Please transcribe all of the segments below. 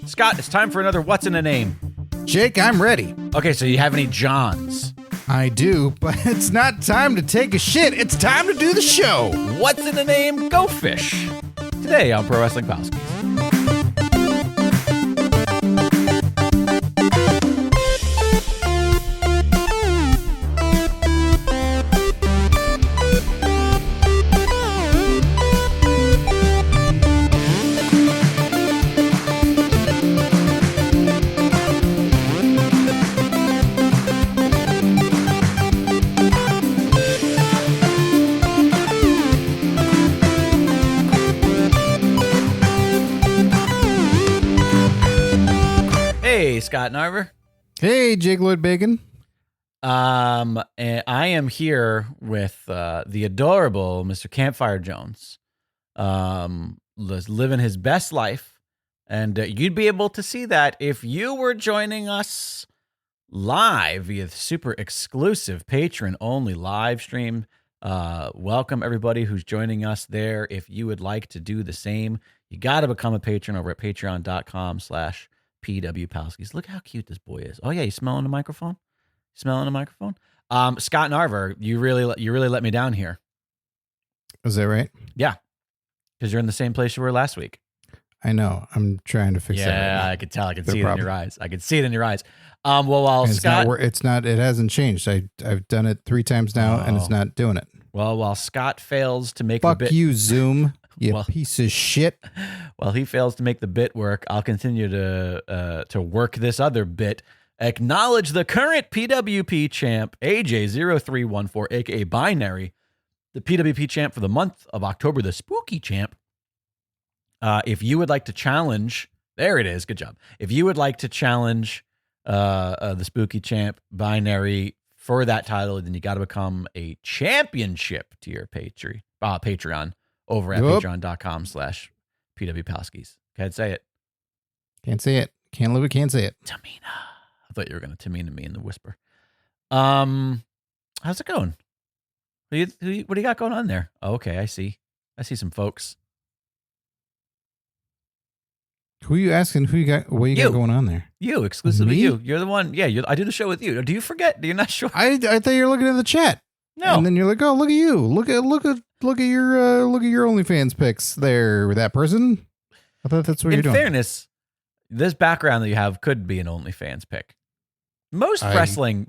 Scott, it's time for another What's in a Name. Jake, I'm ready. Okay, so you have any Johns? I do, but it's not time to take a shit. It's time to do the show. What's in a Name? Go Fish. Today on Pro Wrestling Palskis. Hey, Scott Narver. Hey, Jake Lloyd Bacon. And I am here with the adorable Mr. Campfire Jones, living his best life, and you'd be able to see that if you were joining us live via the super exclusive patron-only live stream. Welcome everybody who's joining us there. If you would like to do the same, you got to become a patron over at patreon.com/PW Palskis. Look how cute this boy is. Oh yeah, you smelling the microphone? Smelling the microphone? Scott Narver, you really let me down here. Is that right? Yeah, because you're in the same place you were last week. I know. I'm trying to fix that. Yeah, right now. I could tell. I could see it in your eyes. I could see it in your eyes. Well, while it's Scott, it hasn't changed. I've done it 3 times now, and it's not doing it. Well, while Scott fails to make Fuck the bit, you, Zoom. You piece of shit. While he fails to make the bit work, I'll continue to work this other bit. Acknowledge the current PWP champ, AJ0314, aka Binary, the PWP champ for the month of October, the spooky champ. If you would like to challenge, there it is, good job. If you would like to challenge the spooky champ, Binary, for that title, then you got to become a championship tier Patreon over at patreon.com/PWPalskis. Can't say it. Can't say it. Can't live it. Can't say it. Tamina. I thought you were going to Tamina me in the whisper. How's it going? What do you got going on there? Oh, okay, I see some folks. Who are you asking? Who you got? What you got going on there? You, exclusively Me? you. You're the one. Yeah, I do the show with you. Do you forget? You're not sure? I thought you were looking at the chat. No. And then you're like, oh, look at you. Look at your OnlyFans pics there with that person. I thought that's what you're doing. In fairness, this background that you have could be an OnlyFans pic. Most wrestling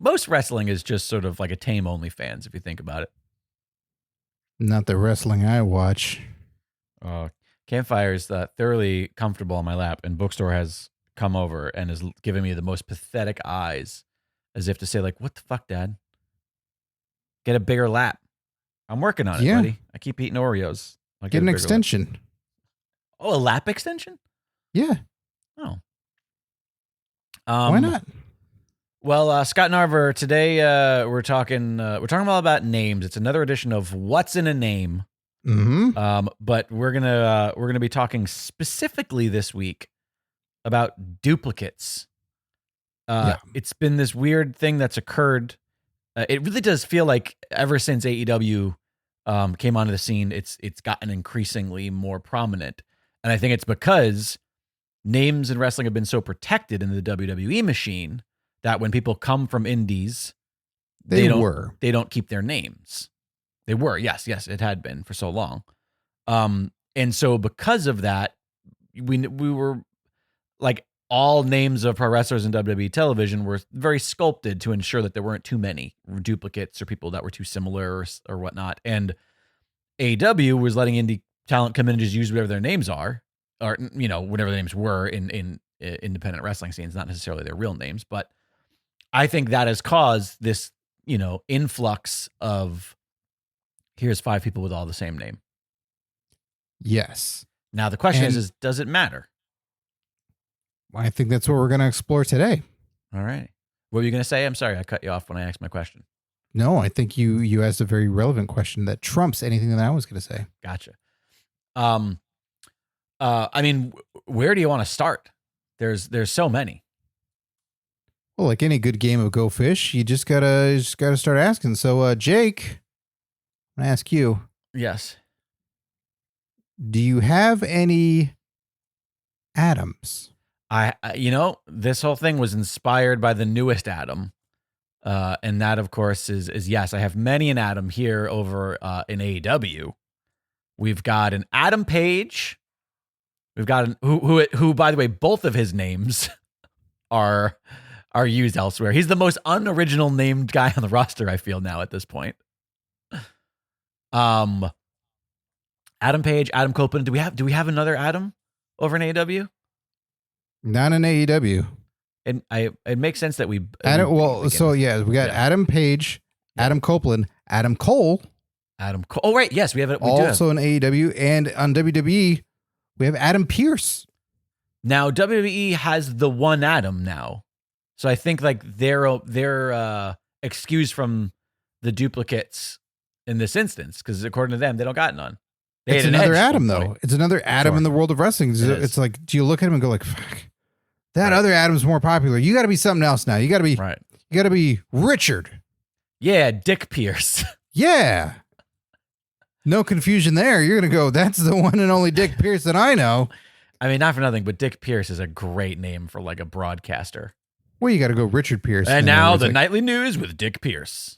is just sort of like a tame OnlyFans if you think about it. Not the wrestling I watch. Campfire is thoroughly comfortable on my lap, and Bookstore has come over and is giving me the most pathetic eyes, as if to say, like, what the fuck, Dad? Get a bigger lap. I'm working on it, buddy. I keep eating Oreos. Get an extension. Lap. Oh, a lap extension? Yeah. Oh. Why not? Well, Scott Narver, today we're talking all about names. It's another edition of What's in a Name. Mm-hmm. But we're gonna be talking specifically this week about duplicates. It's been this weird thing that's occurred. It really does feel like ever since AEW came onto the scene, it's gotten increasingly more prominent, and I think it's because names in wrestling have been so protected in the WWE machine that when people come from indies, they don't keep their names. They were, yes, it had been for so long. And so because of that, we were like all names of pro wrestlers in WWE television were very sculpted to ensure that there weren't too many duplicates or people that were too similar or whatnot. And AEW was letting indie talent come in and just use whatever their names are, or, you know, whatever their names were in independent wrestling scenes, not necessarily their real names. But I think that has caused this, you know, influx of, here's 5 people with all the same name. Yes. Now the question is does it matter? I think that's what we're going to explore today. All right. What were you going to say? I'm sorry, I cut you off when I asked my question. No, I think you asked a very relevant question that trumps anything that I was going to say. Gotcha. I mean, where do you want to start? There's so many. Well, like any good game of Go Fish, you just gotta start asking. So, Jake, I'm gonna ask you. Yes. Do you have any Adams. This whole thing was inspired by the newest Adam. And that, of course, is yes, I have many an Adam here over in AEW. We've got an Adam Page. We've got who, by the way, both of his names are used elsewhere. He's the most unoriginal named guy on the roster, I feel now at this point. Adam Page, Adam Copeland. Do we have another Adam over in AEW? Not in AEW. It makes sense that we we got Adam Page, Adam Copeland, Adam Cole. Oh, right. Yes, we have it. Also in AEW, and on WWE, we have Adam Pearce. Now WWE has the one Adam now, so I think like they're excused from the duplicates in this instance because according to them, they don't got none. It's another Adam though. It's another Adam in the world of wrestling. It's like, do you look at him and go like, fuck, that other Adam's more popular. You got to be something else now. You got to be right. You got to be Richard. Yeah, Dick Pierce. Yeah. No confusion there. You're going to go, that's the one and only Dick Pierce that I know. I mean, not for nothing, but Dick Pierce is a great name for like a broadcaster. Well, you got to go Richard Pierce. And now the nightly news with Dick Pierce.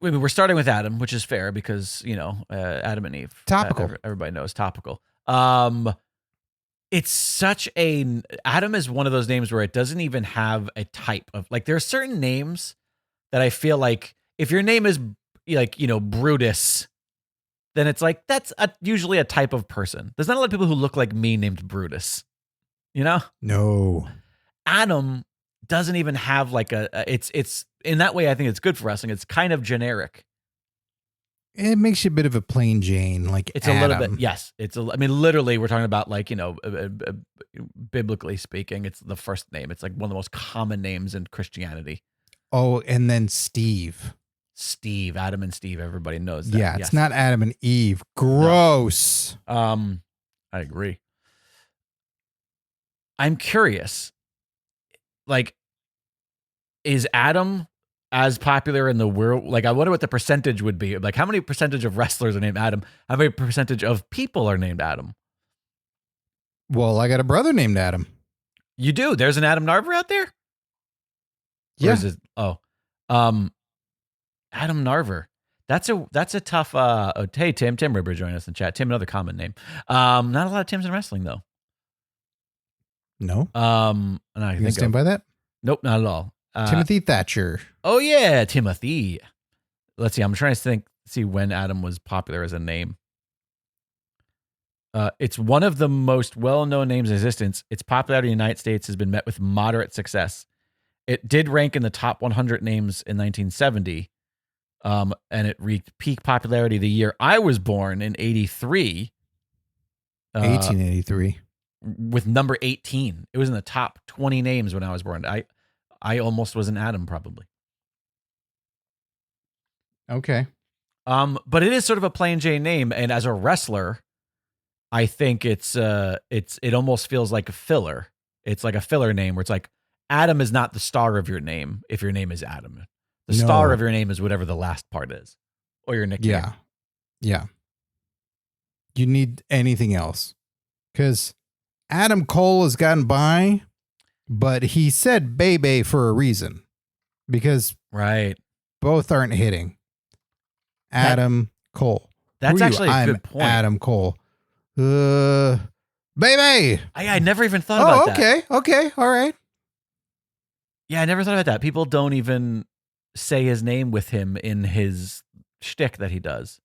We're starting with Adam, which is fair because, Adam and Eve. Topical. Everybody knows topical. It's such Adam is one of those names where it doesn't even have a type of, like, there are certain names that I feel like if your name is like, Brutus, then it's like, that's usually a type of person. There's not a lot of people who look like me named Brutus, No. Adam doesn't even have like it's in that way. I think it's good for wrestling. It's kind of generic. It makes you a bit of a plain Jane, like it's Adam. A little bit. Yes, literally, we're talking about like biblically speaking, it's the first name. It's like one of the most common names in Christianity. Oh, and then Steve, Adam and Steve. Everybody knows that. Yeah, it's not Adam and Eve. Gross. No. I agree. I'm curious. Like, is Adam as popular in the world? Like, I wonder what the percentage would be. Like, how many percentage of wrestlers are named Adam? How many percentage of people are named Adam? Well, I got a brother named Adam. You do? There's an Adam Narver out there? Yeah. Adam Narver. That's a tough. Hey, Tim Ribber joining us in chat. Tim, another common name. Not a lot of Tims in wrestling though. No. You stand by that? Nope, not at all. Timothy Thatcher. Oh yeah, Timothy. Let's see. I'm trying to see when Adam was popular as a name. It's one of the most well-known names in existence. Its popularity in the United States has been met with moderate success. It did rank in the top 100 names in 1970, and it reached peak popularity the year I was born in 83. 1883. With number 18. It was in the top 20 names when I was born. I almost was an Adam, probably. Okay. But it is sort of a plain Jane name, and as a wrestler, I think it almost feels like a filler. It's like a filler name where it's like Adam is not the star of your name if your name is Adam. The star of your name is whatever the last part is, or your nickname. Yeah. Yeah. You need anything else. Because Adam Cole has gotten by, but he said Bebe for a reason. Because both aren't hitting. Adam Cole. That's actually a good point. Adam Cole. Bebe. I never even thought about that. Okay. All right. Yeah, I never thought about that. People don't even say his name with him in his shtick that he does.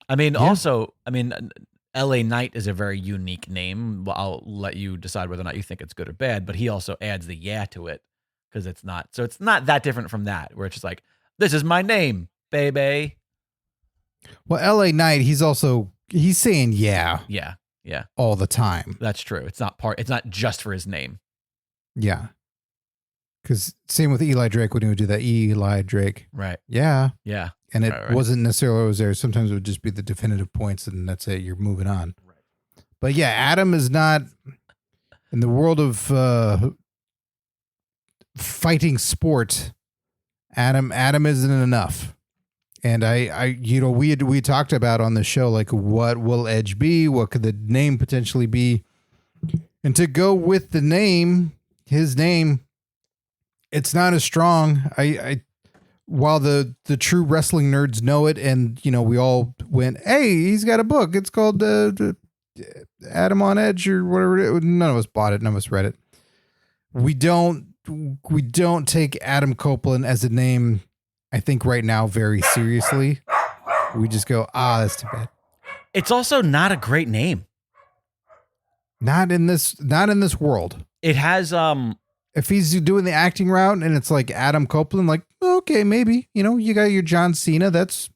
I mean, also, LA Knight is a very unique name. Well, I'll let you decide whether or not you think it's good or bad, but he also adds the yeah to it because it's not. So it's not that different from that, where it's just like, this is my name, baby. Well, LA Knight, he's saying yeah. Yeah. Yeah. All the time. That's true. It's not just for his name. Yeah. Because same with Eli Drake when he would do that Eli Drake. Right. Yeah. Yeah. And it wasn't necessarily always there. Sometimes it would just be the definitive points and that's it. You're moving on. Right. But yeah, Adam is not in the world of fighting sport. Adam isn't enough. And we talked about on the show, like, what will Edge be? What could the name potentially be? And to go with the name, his name, it's not as strong. While the true wrestling nerds know it, and we all went, hey, he's got a book. It's called Adam on Edge or whatever. None of us bought it. None of us read it. We don't take Adam Copeland as a name, I think, right now very seriously. We just go, that's too bad. It's also not a great name. Not in this world. It has if he's doing the acting route and it's like Adam Copeland, like, okay, maybe, you got your John Cena. That's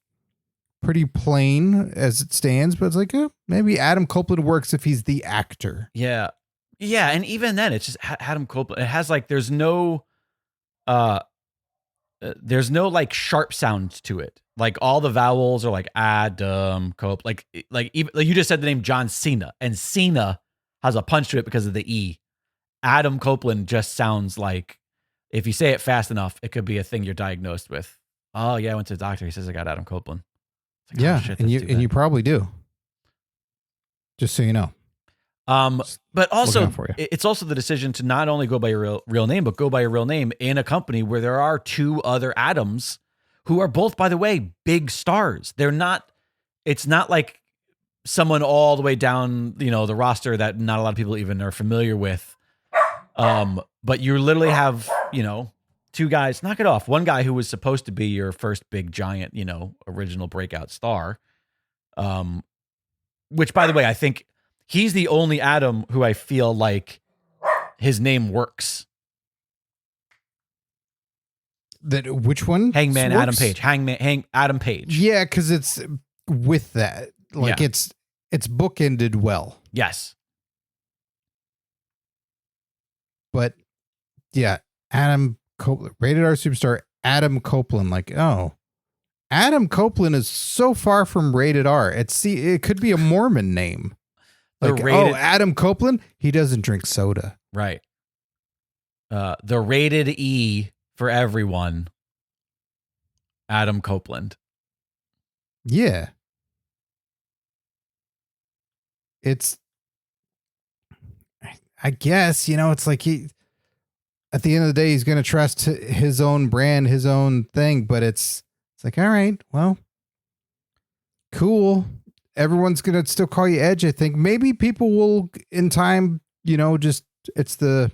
pretty plain as it stands, but it's like, maybe Adam Copeland works if he's the actor. Yeah. Yeah. And even then it's just Adam Copeland. It has like, there's no like sharp sounds to it. Like all the vowels are like Adam Cope, like you just said the name John Cena, and Cena has a punch to it because of the E. Adam Copeland just sounds like, if you say it fast enough, it could be a thing you're diagnosed with. Oh yeah, I went to the doctor. He says I got Adam Copeland. Like, yeah, shit, and you probably do. Just so you know. But also, it's also the decision to not only go by your real name, but go by your real name in a company where there are two other Adams who are both, by the way, big stars. It's not like someone all the way down, the roster that not a lot of people even are familiar with. But you literally have, two guys, knock it off. One guy who was supposed to be your first big giant, original breakout star. Which, by the way, I think he's the only Adam who I feel like his name works. Which one? Hangman works? Adam Page. Adam Page. Yeah, because it's with that. Like, yeah. it's bookended well. Yes. But yeah, Adam Copeland, rated R superstar Adam Copeland. Like, Adam Copeland is so far from rated R. It could be a Mormon name. Like, Adam Copeland, he doesn't drink soda. Right. The rated E for everyone, Adam Copeland. Yeah. I guess, it's like at the end of the day, he's going to trust his own brand, his own thing, but it's like, all right, well, cool. Everyone's going to still call you Edge. I think maybe people will in time, just, it's they'll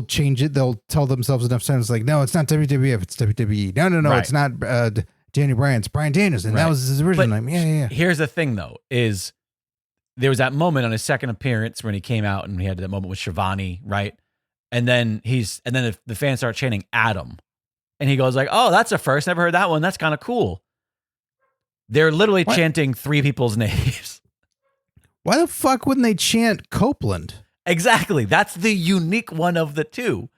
change it. They'll tell themselves enough times like, no, it's not WWF. It's WWE. No. Right. It's not Daniel Bryan. It's Bryan Danielson. Right. That was his original name. Yeah. Here's the thing though, is there was that moment on his second appearance when he came out and he had that moment with Shivani, right? And then the fans start chanting Adam. And he goes like, oh, that's a first. Never heard that one. That's kind of cool. They're literally chanting three people's names. Why the fuck wouldn't they chant Copeland? Exactly. That's the unique one of the two.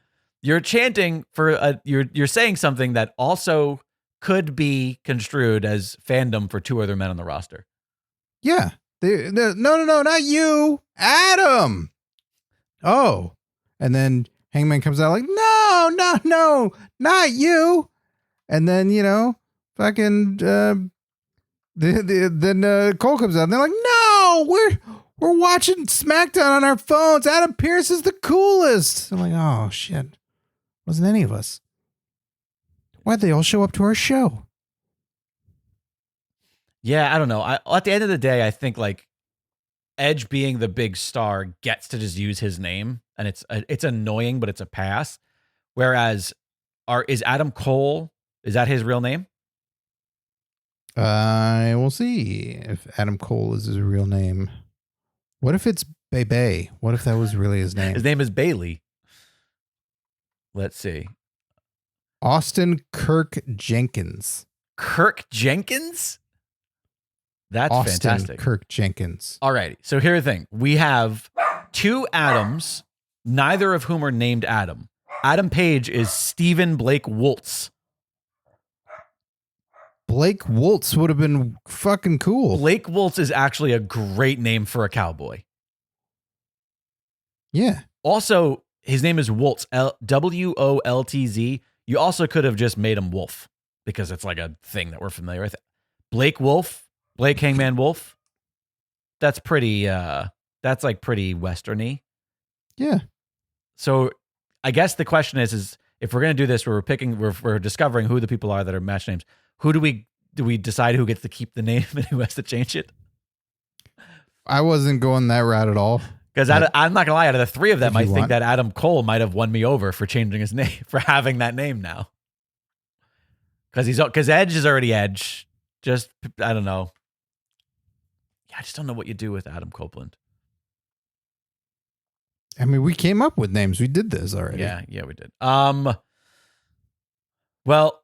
You're chanting for you're saying something that also could be construed as fandom for two other men on the roster. Yeah. No, not you, Adam. Oh, and then Hangman comes out like, no, not you. And then fucking then Cole comes out and they're like, no, we're watching SmackDown on our phones. Adam Pearce is the coolest. I'm like, oh shit, wasn't any of us. Why'd they all show up to our show? Yeah, I don't know. At the end of the day, I think like Edge being the big star gets to just use his name, and it's annoying, but it's a pass. Whereas, is Adam Cole? Is that his real name? I will see if Adam Cole is his real name. What if it's Bebe? What if that was really his name? His name is Bailey. Let's see. Austin Kirk Jenkins. Kirk Jenkins? That's Austin fantastic. Kirk Jenkins. All right. So here's the thing. We have two Adams, neither of whom are named Adam. Adam Page is Stephen Blake Woltz. Blake Woltz would have been fucking cool. Blake Woltz is actually a great name for a cowboy. Yeah. Also, his name is Woltz, Woltz. You also could have just made him Wolf because it's like a thing that we're familiar with. Blake Wolf, Blake Hangman Wolf. That's pretty. That's like pretty Westerny. Yeah. So I guess the question is if we're gonna do this, where we're discovering who the people are that are match names. Who do we decide who gets to keep the name and who has to change it? I wasn't going that route at all. Because I'm not gonna lie, out of the three of them, I think that Adam Cole might have won me over for changing his name, for having that name now. Because Edge is already Edge. Just I don't know. Yeah, I just don't know what you do with Adam Copeland. I mean, we came up with names. We did this already. Yeah, we did. Well,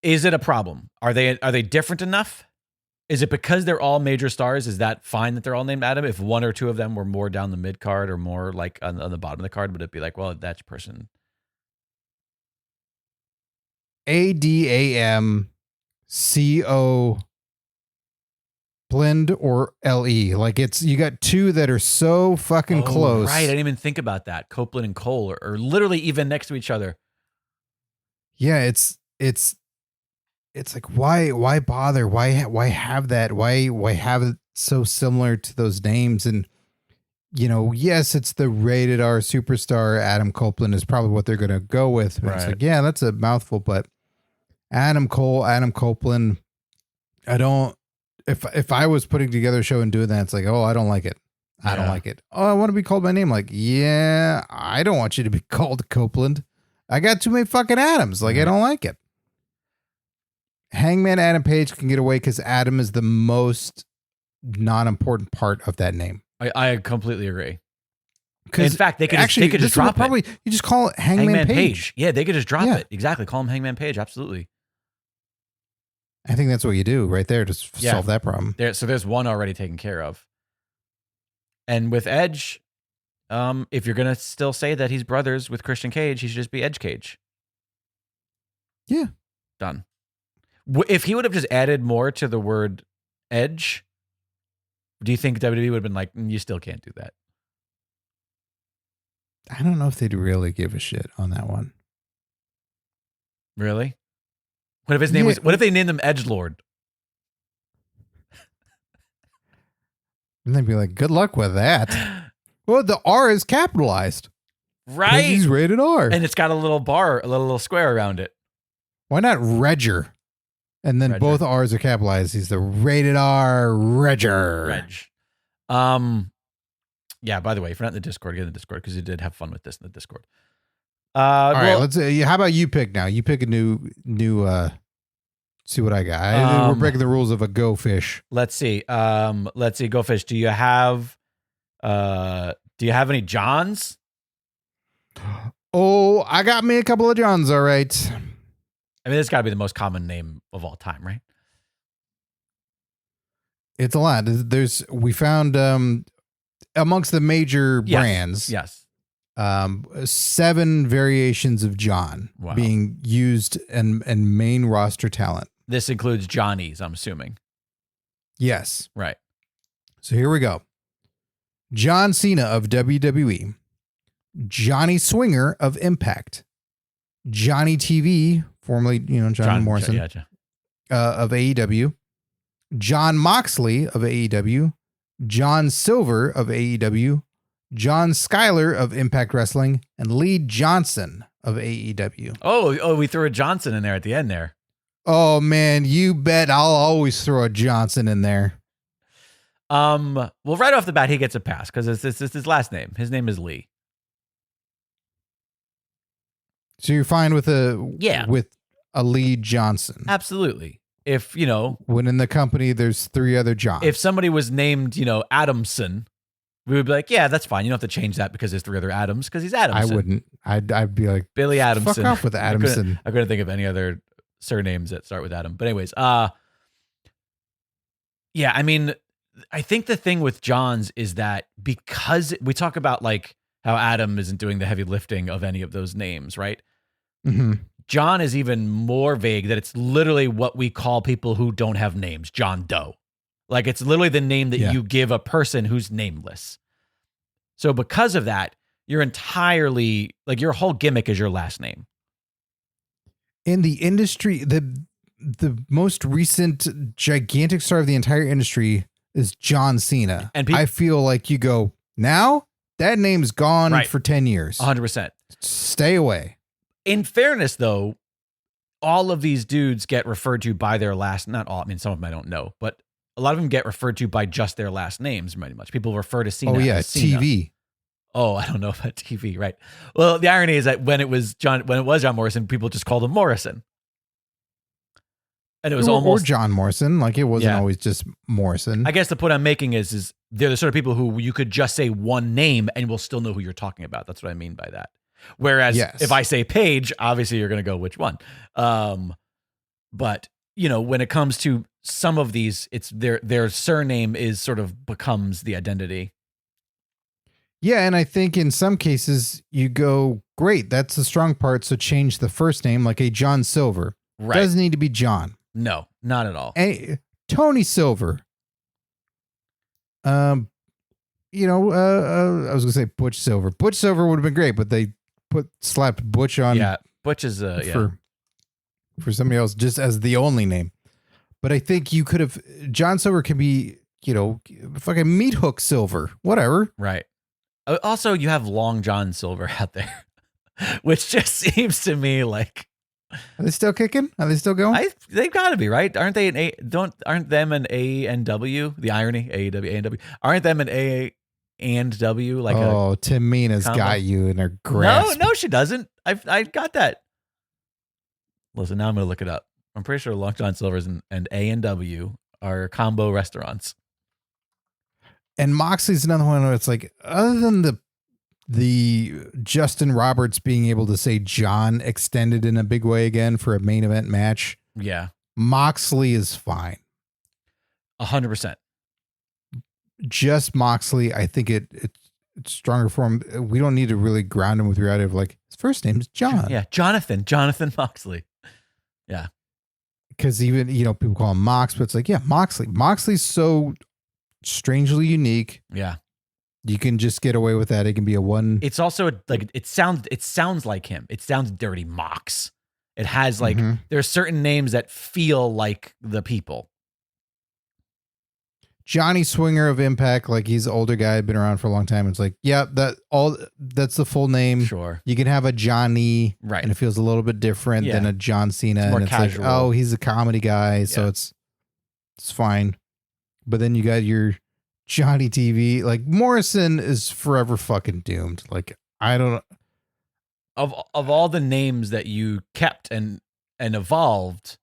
is it a problem? Are they different enough? Is it because they're all major stars? Is that fine that they're all named Adam? If one or two of them were more down the mid card or more like on the bottom of the card, would it be like, well, that's person? ADAMCO blend or LE. Like you got two that are so fucking close. Right. I didn't even think about that. Copeland and Cole are literally even next to each other. Yeah, it's like why bother? Why have that? Why have it so similar to those names? And yes, it's the rated R superstar. Adam Copeland is probably what they're gonna go with. Right. It's like, yeah, that's a mouthful, but Adam Copeland. I don't. If I was putting together a show and doing that, it's like, oh, I don't like it. I don't like it. Oh, I want to be called by name. Like, yeah, I don't want you to be called Copeland. I got too many fucking Adams. Like, I don't like it. Hangman Adam Page can get away because Adam is the most non-important part of that name. I completely agree. In fact, they could just drop it. You just call it Hangman Page. Yeah, they could just drop it. Exactly. Call him Hangman Page. Absolutely. I think that's what you do right there to solve that problem. So there's one already taken care of. And with Edge, if you're going to still say that he's brothers with Christian Cage, he should just be Edge Cage. Yeah. Done. If he would have just added more to the word Edge, do you think WWE would have been like, you still can't do that? I don't know if they'd really give a shit on that one. Really? What if his name was? What if they named him Edgelord? And they'd be like, "Good luck with that." Well, the R is capitalized, right? He's rated R, and it's got a little bar, a little square around it. Why not Regger? And then both R's are capitalized. He's the rated R Regger. Reg. Yeah. By the way, if you're not in the Discord, get in the Discord because you did have fun with this in the Discord. All right, let's. How about you pick now? You pick a new. See what I got. We're breaking the rules of a Go Fish. Let's see. Go Fish. Do you have any Johns? Oh, I got me a couple of Johns. All right. I mean, this got to be the most common name of all time, right? It's a lot. We found amongst the major brands. Yes. 7 variations of John being used and main roster talent. This includes Johnny's, I'm assuming. Yes. Right. So here we go. John Cena of WWE. Johnny Swinger of Impact. Johnny TV, formerly, John Morrison, of AEW. John Moxley of AEW. John Silver of AEW. John Schuyler of Impact Wrestling, and Lee Johnson of AEW. Oh, we threw a Johnson in there at the end there. Oh man, you bet I'll always throw a Johnson in there. Well, right off the bat, he gets a pass because it's his last name. His name is Lee. So you're fine with a Lee Johnson? Absolutely. If when in the company there's 3 other Johns. If somebody was named, Adamson, we would be like, yeah, that's fine. You don't have to change that because there's 3 other Adams because he's Adamson. I wouldn't. I'd be like, Billy Adamson. Fuck off with Adamson. I couldn't think of any other surnames that start with Adam. But anyways, yeah, I mean, I think the thing with Johns is that because we talk about like how Adam isn't doing the heavy lifting of any of those names, right? Mm-hmm. John is even more vague that it's literally what we call people who don't have names, John Doe. Like it's literally the name that you give a person who's nameless. So because of that, you're entirely like your whole gimmick is your last name. in the industry, the most recent gigantic star of the entire industry is John Cena. And I feel like you go, now that name's gone for 10 years. 100%. Stay away. In fairness, though, all of these dudes get referred to by their last, not all, I mean, some of them I don't know, but a lot of them get referred to by just their last names pretty much. People refer to Cena as Cena. TV. Oh, I don't know about TV, right? Well, the irony is that when it was John Morrison, people just called him Morrison. And it was almost or John Morrison. Like it wasn't always just Morrison. I guess the point I'm making is they're the sort of people who you could just say one name and we'll still know who you're talking about. That's what I mean by that. Whereas if I say Paige, obviously you're going to go which one. But when it comes to some of these, it's their surname is sort of becomes the identity. Yeah, and I think in some cases you go, great, that's the strong part. So change the first name, like a John Silver. Right. Doesn't need to be John. No, not at all. Tony Silver. I was gonna say Butch Silver. Butch Silver would have been great, but they slapped Butch on. Yeah, Butch is for somebody else just as the only name. But I think you could have John Silver can be fucking Meat Hook Silver, whatever. Right. Also, you have Long John Silver out there, which just seems to me like. Are they still kicking? Are they still going? They've got to be, right? Aren't they aren't them an A and W? The irony, AEW, A and W. Aren't them an A and W? Like Tamina's got you in her grasp. No, she doesn't. I've got that. Listen, now I'm going to look it up. I'm pretty sure Long John Silver's and A and W are combo restaurants. And Moxley's another one where it's like, other than the Justin Roberts being able to say John extended in a big way again for a main event match. Yeah. Moxley is fine. 100%. Just Moxley. I think it's stronger for him. We don't need to really ground him with reality of like, his first name is John. Yeah. Jonathan Moxley. Yeah. Because even, people call him Mox, but it's like, yeah, Moxley. Moxley's so strangely unique. Yeah. You can just get away with that. It can be a one. It's also like it sounds like him. It sounds dirty Mox. It has like there are certain names that feel like the people. Johnny Swinger of Impact, like he's an older guy, been around for a long time. It's like, yeah, that's the full name. Sure. You can have a Johnny, right? And it feels a little bit different than a John Cena. It's more and it's casual. like, oh, he's a comedy guy, so it's fine. But then you got your Johnny TV. Like Morrison is forever fucking doomed. Like I don't. Of all the names that you kept and evolved,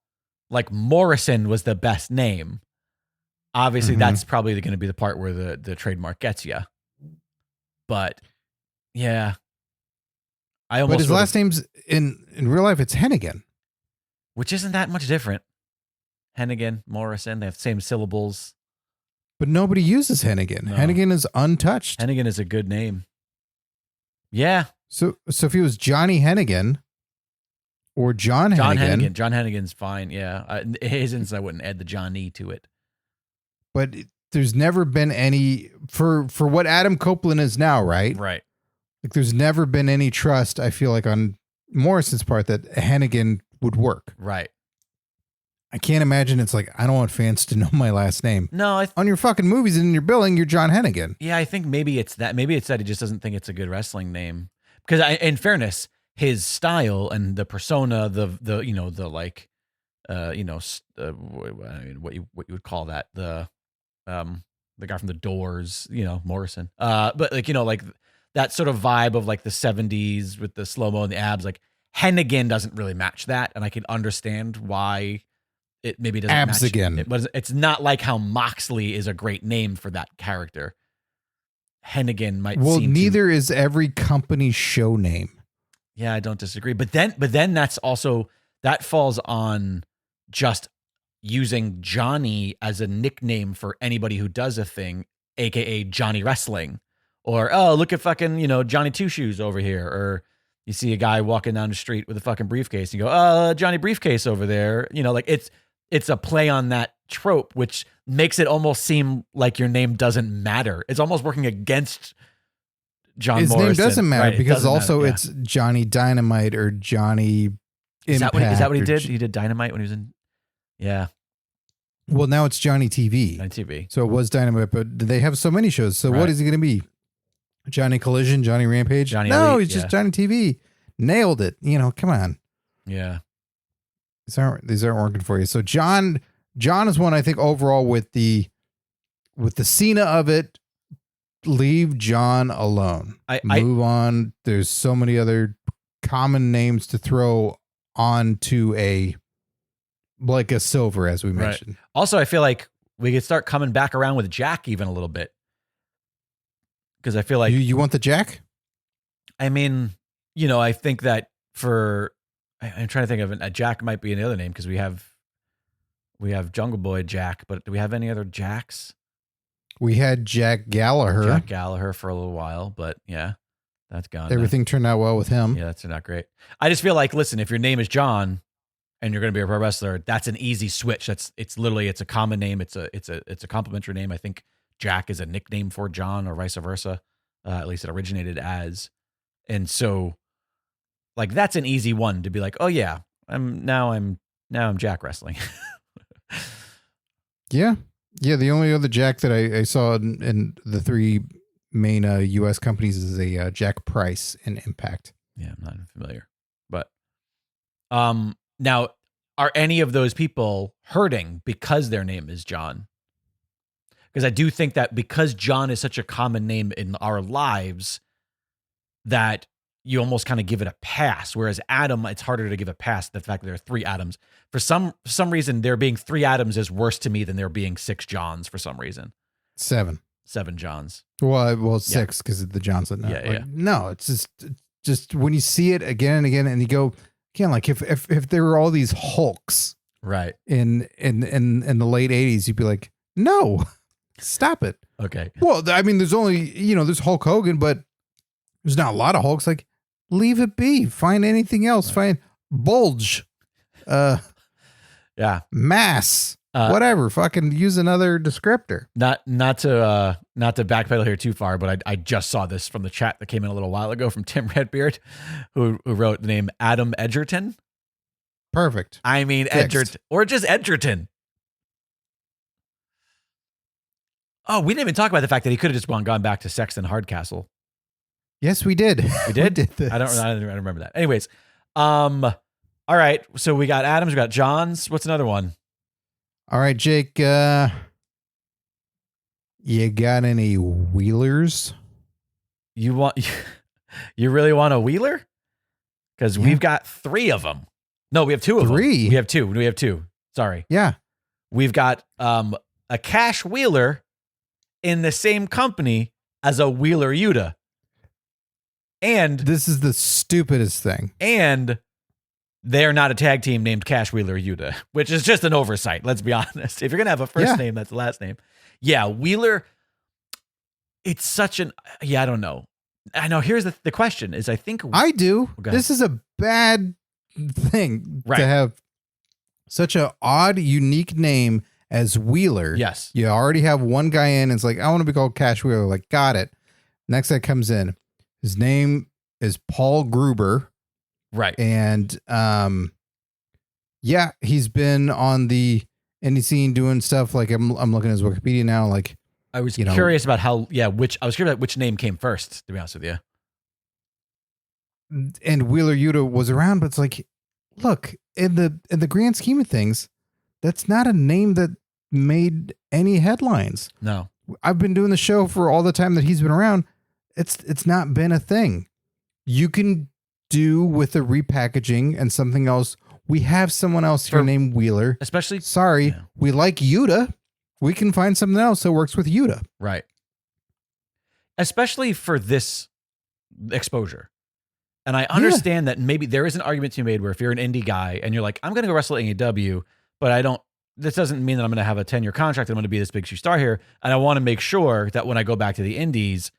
like Morrison was the best name. Obviously, that's probably going to be the part where the trademark gets you. But yeah, But his last name's in real life, it's Hennigan, which isn't that much different. Hennigan, Morrison, they have the same syllables. But nobody uses Hennigan. No. Hennigan is untouched. Hennigan is a good name. Yeah. So if he was Johnny Hennigan or John Hennigan. John Hennigan's fine. Yeah. His instance, I wouldn't add the Johnny to it. But there's never been any for what Adam Copeland is now, right? Right. Like there's never been any trust, I feel like, on Morrison's part that Hennigan would work. Right. I can't imagine it's like, I don't want fans to know my last name. No. On your fucking movies and in your billing, you're John Hennigan. Yeah, I think maybe it's that. Maybe it's that he just doesn't think it's a good wrestling name. Because in fairness, his style and the persona, what you would call that, the guy from the Doors, Morrison. But like that sort of vibe of like the 70s with the slow-mo and the abs, like Hennigan doesn't really match that. And I can understand why it maybe doesn't abs match again. it. But it's not like how Moxley is a great name for that character. Hennigan might neither is every company's show name. Yeah, I don't disagree. But then that's also, that falls on just using Johnny as a nickname for anybody who does a thing, aka Johnny Wrestling. Or, oh, look at fucking, Johnny Two Shoes over here. Or you see a guy walking down the street with a fucking briefcase and you go, Johnny Briefcase over there. Like it's a play on that trope, which makes it almost seem like your name doesn't matter. It's almost working against John Morrison. His name doesn't matter, right? because also it's Johnny Dynamite or Johnny Is that what he or did? He did Dynamite when he was in. Yeah, Well, now it's Johnny TV. on TV. So it was Dynamite, but they have so many shows. So Right. what is he going to be? Johnny Collision, Johnny Rampage? Johnny no, Elite, he's just Johnny TV. Nailed it. Come on. Yeah. These aren't working for you. So John is one I think overall with the Cena of it. Leave John alone. Move on. There's so many other common names to throw onto a Silver, as we mentioned. Right. Also, I feel like we could start coming back around with Jack even a little bit. Because I feel like you want the Jack? I mean, I think that I'm trying to think of a Jack might be another name because we have Jungle Boy Jack, but do we have any other Jacks? We had Jack Gallagher. Jack Gallagher for a little while, but yeah, that's gone. Everything turned out well with him. Yeah, that's not great. I just feel like, listen, if your name is John and you're going to be a pro wrestler, that's an easy switch. It's a common name. It's a complimentary name. I think Jack is a nickname for John or vice versa. At least it originated as. And so like, that's an easy one to be like, oh yeah, I'm Jack wrestling. Yeah. Yeah. The only other Jack that I saw in the three main US companies is a Jack Price in Impact. Yeah. I'm not familiar, but, now are any of those people hurting because their name is John? Because I do think that because John is such a common name in our lives that you almost kind of give it a pass. Whereas Adam, it's harder to give a pass. The fact that there are 3 Adams. For some reason, there being 3 Adams is worse to me than there being 6 Johns for some reason. 7 Johns. Well, 6 because of the Johnson. Yeah. No, it's just when you see it again and again, and you go, again, like if there were all these Hulks, right, in the late 80s, you'd be like, no. Stop it. Okay. Well, I mean, there's only, there's Hulk Hogan, but there's not a lot of Hulks. Like, leave it be. Find anything else. Find Bulge. Yeah. Mass. Whatever. Fucking use another descriptor. Not to backpedal here too far, but I just saw this from the chat that came in a little while ago from Tim Redbeard, who wrote the name Adam Edgerton. Perfect. I mean, Edgerton, or just Edgerton. Oh, we didn't even talk about the fact that he could have just gone back to Sexton Hardcastle. Yes, we did. We did? We did this. I don't remember that. Anyways, all right. So we got Adams, we got Johns. What's another one? All right, Jake. You got any Wheelers? You really want a Wheeler? Because we've got 3 of them. No, we have 2 of them. 3? We have 2. Sorry. Yeah. We've got a Cash Wheeler in the same company as a Wheeler Yuta. And this is the stupidest thing. And they're not a tag team named Cash Wheeler Yuta, which is just an oversight. Let's be honest. If you're going to have a first name, that's the last name. Yeah. Wheeler. It's such I don't know. I know. Here's the question is, I think I do. This is a bad thing to have such an odd, unique name as Wheeler. Yes. You already have one guy in. It's like, I want to be called Cash Wheeler. Like, got it. Next guy comes in. His name is Paul Gruber. Right. And, he's been on the indie scene doing stuff. Like I'm looking at his Wikipedia now. Like, I was curious about which name came first, to be honest with you. And Wheeler Yuta was around, but it's like, look, in the grand scheme of things, that's not a name that made any headlines. No. I've been doing the show for all the time that he's been around. It's not been a thing. You can do with the repackaging and something else. We have someone else here named Wheeler. Especially, we like Yuta. We can find something else that works with Yuta. Right. Especially for this exposure. And I understand that maybe there is an argument to be made where if you're an indie guy and you're like, I'm going to go wrestle at AEW, but this doesn't mean that I'm going to have a 10-year contract. I'm going to be this big star here. And I want to make sure that when I go back to the indies,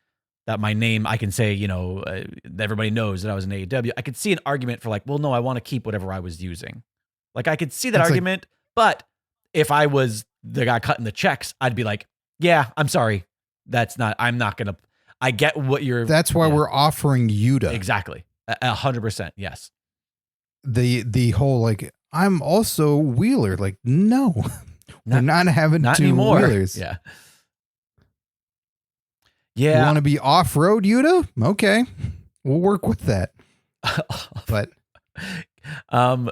that my name, I can say, everybody knows that I was in AEW. I could see an argument for like, well, no, I want to keep whatever I was using. Like I could see that argument, but if I was the guy cutting the checks, I'd be like, yeah, I'm sorry. I'm not going to, I get what you're. That's why we're offering Yuta. Exactly. 100%. Yes. the whole like I'm also Wheeler. Like, no, we're not having not two anymore. Wheelers. Yeah. You want to be off road, Yuta? Okay, we'll work with that. But can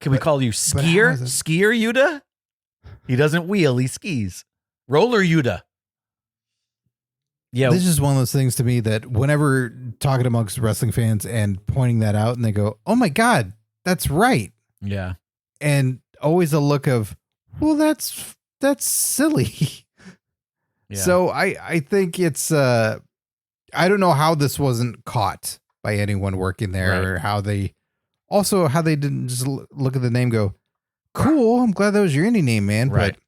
we call you Skier? Skier Yuta? He doesn't wheel, he skis. Roller Yuta. Yeah. This is one of those things to me that whenever talking amongst wrestling fans and pointing that out and they go, oh my God, that's right. Yeah. And always a look of, well, that's silly. Yeah. So I think it's, I don't know how this wasn't caught by anyone working there, or how they didn't just look at the name and go, cool, I'm glad that was your indie name, man. Right. But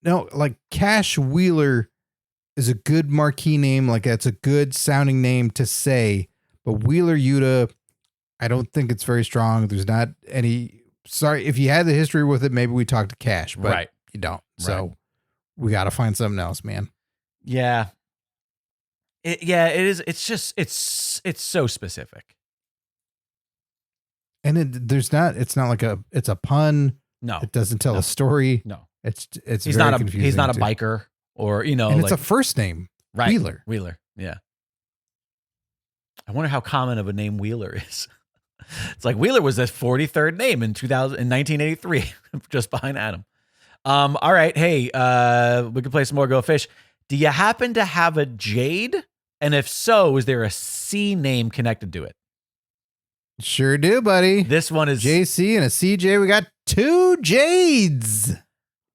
no, like Cash Wheeler is a good marquee name. Like that's a good sounding name to say, but Wheeler Yuta, I don't think it's very strong. There's not any, sorry, if you had the history with it, maybe we talked to Cash, but you don't. So we got to find something else, man. Yeah. It is. It's just, it's so specific. And it's not like it's a pun. No, it doesn't tell a story. No, it's he's very not confusing he's not too. a biker, or and it's a first name, right? Wheeler. Yeah. I wonder how common of a name Wheeler is. It's like Wheeler was the 43rd name in 1983, just behind Adam. All right, hey, we can play some more Go Fish. Do you happen to have a Jade? And if so, is there a C name connected to it? Sure do, buddy. This one is JC and a CJ. We got 2 Jades.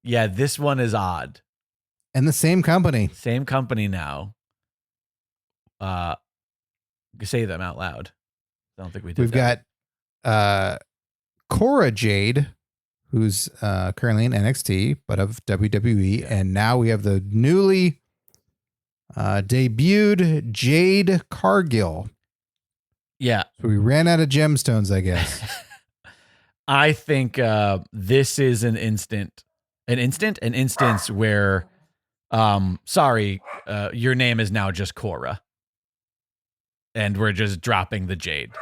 Yeah, this one is odd. And the same company. Same company now. Say them out loud. I don't think we did. We've got Cora Jade, who's currently in NXT, but of WWE. And now we have the newly debuted Jade Cargill. Yeah. So we ran out of gemstones, I guess. I think this is an instance where, sorry, your name is now just Cora. And we're just dropping the Jade.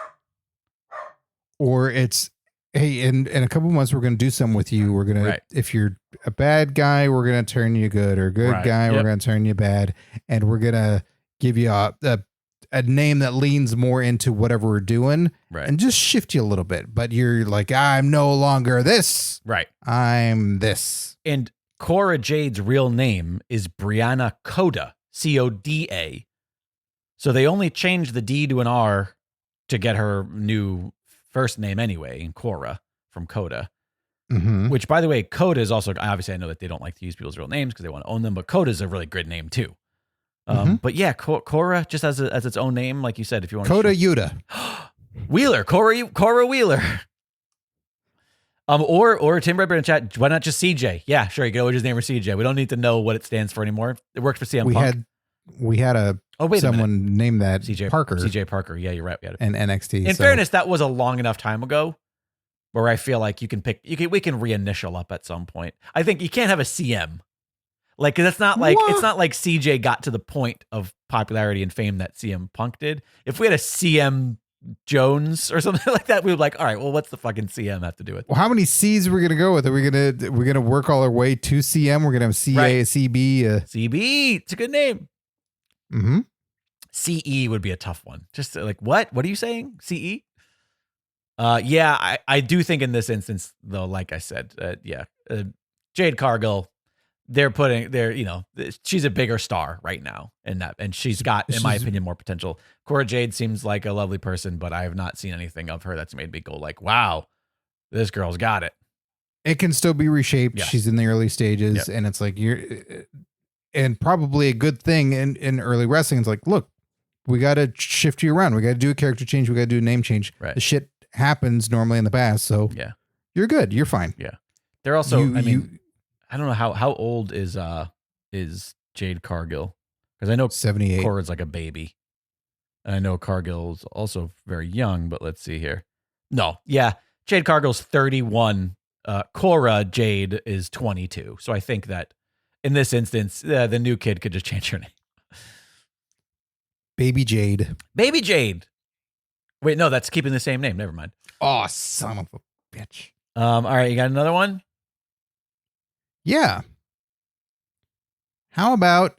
Or it's, hey, in a couple months, we're going to do something with you. We're going to, if you're a bad guy, we're going to turn you good, or good guy, we're going to turn you bad. And we're going to give you a name that leans more into whatever we're doing and just shift you a little bit. But you're like, I'm no longer this. Right. I'm this. And Cora Jade's real name is Brianna Coda, Coda. So they only changed the D to an R to get her new first name anyway, Cora from Coda. Mm-hmm. Which, by the way, Coda is also, obviously I know that they don't like to use people's real names because they want to own them, but Coda is a really good name too. But yeah, Cora just as its own name, like you said, if you want Coda Yuta. Wheeler, Cora Wheeler. Or Tim Redburn in chat, why not just CJ? Yeah, sure, you can always just name her CJ. We don't need to know what it stands for anymore. It worked for CM Punk. We had someone named that CJ Parker. CJ Parker. Yeah, you're right. We had it. And NXT. In fairness, that was a long enough time ago where I feel like we can reinitial up at some point. I think you can't have a CM. Like, cause it's not like CJ got to the point of popularity and fame that CM Punk did. If we had a CM Jones or something like that, we would be like, all right, well, what's the fucking CM have to do with? Well, how many C's are we gonna go with? Are we gonna work all our way to CM? We're gonna have CA, CB, CB. It's a good name. Mm-hmm. CE would be a tough one. Just like, what? What are you saying? CE? Yeah, I do think in this instance, though, like I said, Jade Cargill, she's a bigger star right now and she's got, in my opinion, more potential. Cora Jade seems like a lovely person, but I have not seen anything of her that's made me go like, wow, this girl's got it. It can still be reshaped. Yeah. She's in the early stages, and it's like and probably a good thing in early wrestling. It's like, look, we got to shift you around. We got to do a character change. We got to do a name change. Right. The shit happens normally in the past. So you're good. You're fine. Yeah. They're also, I don't know how old is Jade Cargill? Because I know 78. Cora's like a baby. And I know Cargill's also very young, but let's see here. No. Yeah. Jade Cargill's 31. Cora Jade is 22. So I think that in this instance, the new kid could just change her name. Baby Jade. Baby Jade. Wait, no, that's keeping the same name. Never mind. Oh, son of a bitch. All right, you got another one? Yeah. How about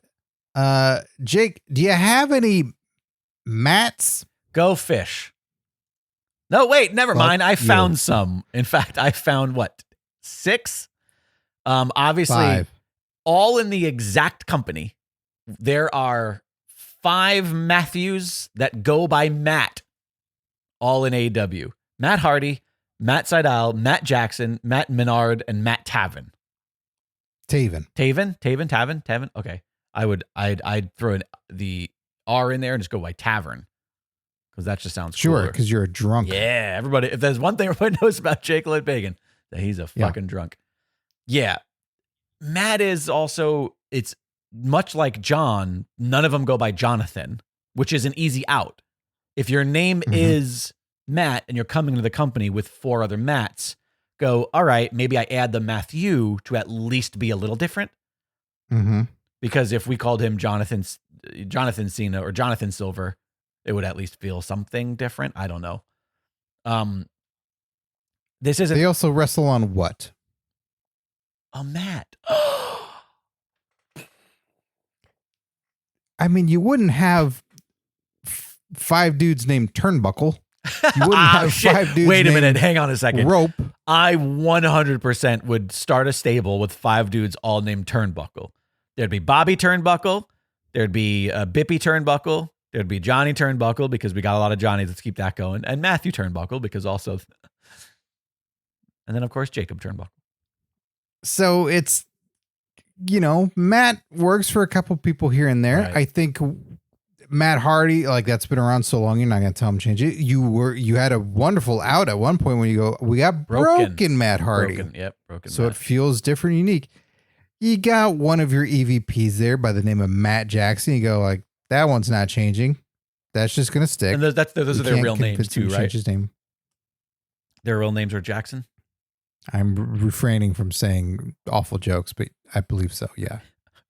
Jake, do you have any mats? Go fish. No, wait, never mind. I found some. In fact, I found what? 6? Obviously 5. all in the exact company. There are 5 Matthews that go by Matt, all in AEW. Matt Hardy, Matt Sydal, Matt Jackson, Matt Menard, and Matt Taven. Taven. Okay. I'd throw the R in there and just go by Tavern. Because that just sounds sure, cooler. Because you're a drunk. Yeah, everybody. If there's one thing everybody knows about Jake Pagan, that he's a fucking drunk. Yeah. Matt is also, it's much like John, none of them go by Jonathan, which is an easy out. If your name is Matt and you're coming to the company with 4 other Matts, go, all right, maybe I add the Matthew to at least be a little different. Mm-hmm. Because if we called him Jonathan Cena or Jonathan Silver, it would at least feel something different. I don't know. This isn't. They also wrestle on what? Oh, Matt. I mean, you wouldn't have 5 dudes named Turnbuckle. You wouldn't have 5 dudes. Wait a minute. Hang on a second. Rope. I 100% would start a stable with 5 dudes all named Turnbuckle. There'd be Bobby Turnbuckle. There'd be Bippy Turnbuckle. There'd be Johnny Turnbuckle because we got a lot of Johnnies. Let's keep that going. And Matthew Turnbuckle because also. And then, of course, Jacob Turnbuckle. So it's, Matt works for a couple people here and there. Right. I think Matt Hardy, like that's been around so long, you're not going to tell him to change it. You had a wonderful out at one point when you go, we got broken Matt Hardy. Broken. So Matt. It feels different, unique. You got one of your EVPs there by the name of Matt Jackson. You go like, that one's not changing. That's just going to stick. And those are their real names too, right? Change his name. Their real names are Jackson? I'm refraining from saying awful jokes, but I believe so. Yeah.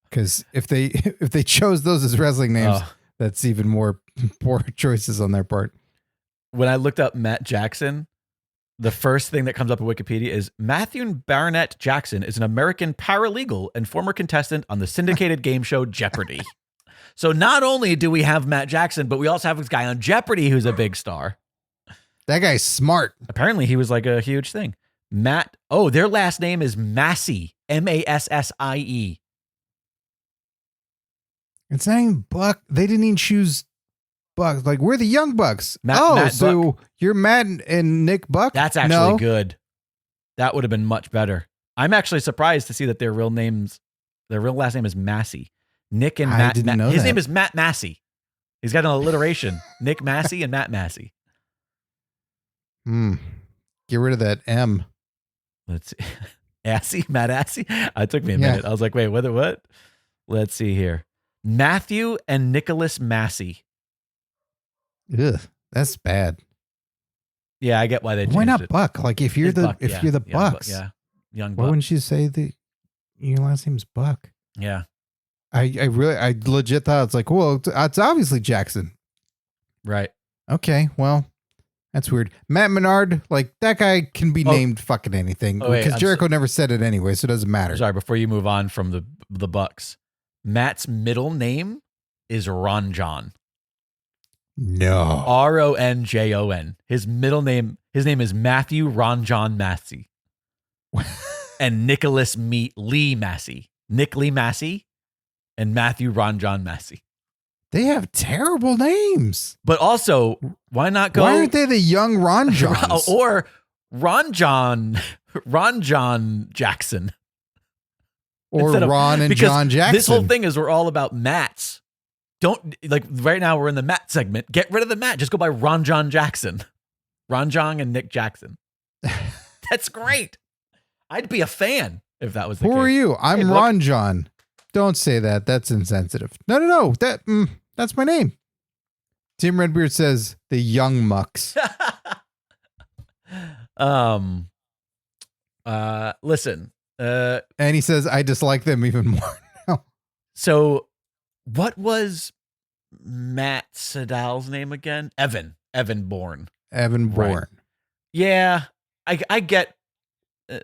Because if they chose those as wrestling names, that's even more poor choices on their part. When I looked up Matt Jackson, the first thing that comes up in Wikipedia is Matthew Barnett Jackson is an American paralegal and former contestant on the syndicated game show Jeopardy. So not only do we have Matt Jackson, but we also have this guy on Jeopardy who's a big star. That guy's smart. Apparently he was like a huge thing. Matt. Oh, their last name is Massie. Massie. It's not even Buck. They didn't even choose Bucks. Like, we're the Young Bucks. Matt so Buck. You're Matt and Nick Buck? That's actually good. That would have been much better. I'm actually surprised to see that their real last name is Massey. Nick and Matt. His name is Matt Massey. He's got an alliteration. Nick Massey and Matt Massey. Get rid of that M. Let's see. Assy? Matt Assy? It took me a minute. I was like, wait, what? Let's see here. Matthew and Nicholas Massey. Ugh, that's bad. Yeah, I get why they changed it. Why not Buck? Like if you're the Bucks. Young Buck. Why wouldn't you say that your last name's Buck? Yeah. I legit thought it's like, well, it's obviously Jackson. Right. Okay, well, that's weird. Matt Menard, like that guy can be named fucking anything because Jericho never said it anyway, so it doesn't matter. Sorry, before you move on from the Bucks, Matt's middle name is Ronjon. No. Ronjon. His name is Matthew Ronjon Massey. And Nicholas Lee Massey. Nick Lee Massey and Matthew Ronjon Massey. They have terrible names. But also, why not go? Why aren't they the young Ronjons? Or Ronjon Jackson. Or Ron and John Jackson. This whole thing is we're all about Matts. Don't, like, right now we're in the Matt segment. Get rid of the Matt. Just go by Ronjon Jackson. Ronjon and Nick Jackson. That's great. I'd be a fan if that was the case. Who are you? I'm Ronjon. Don't say that. That's insensitive. No. That's my name. Tim Redbeard says the Young Mucks. Listen. And he says I dislike them even more now. So, what was Matt Sydal's name again? Evan Bourne. Evan Bourne. Right. Yeah, I get.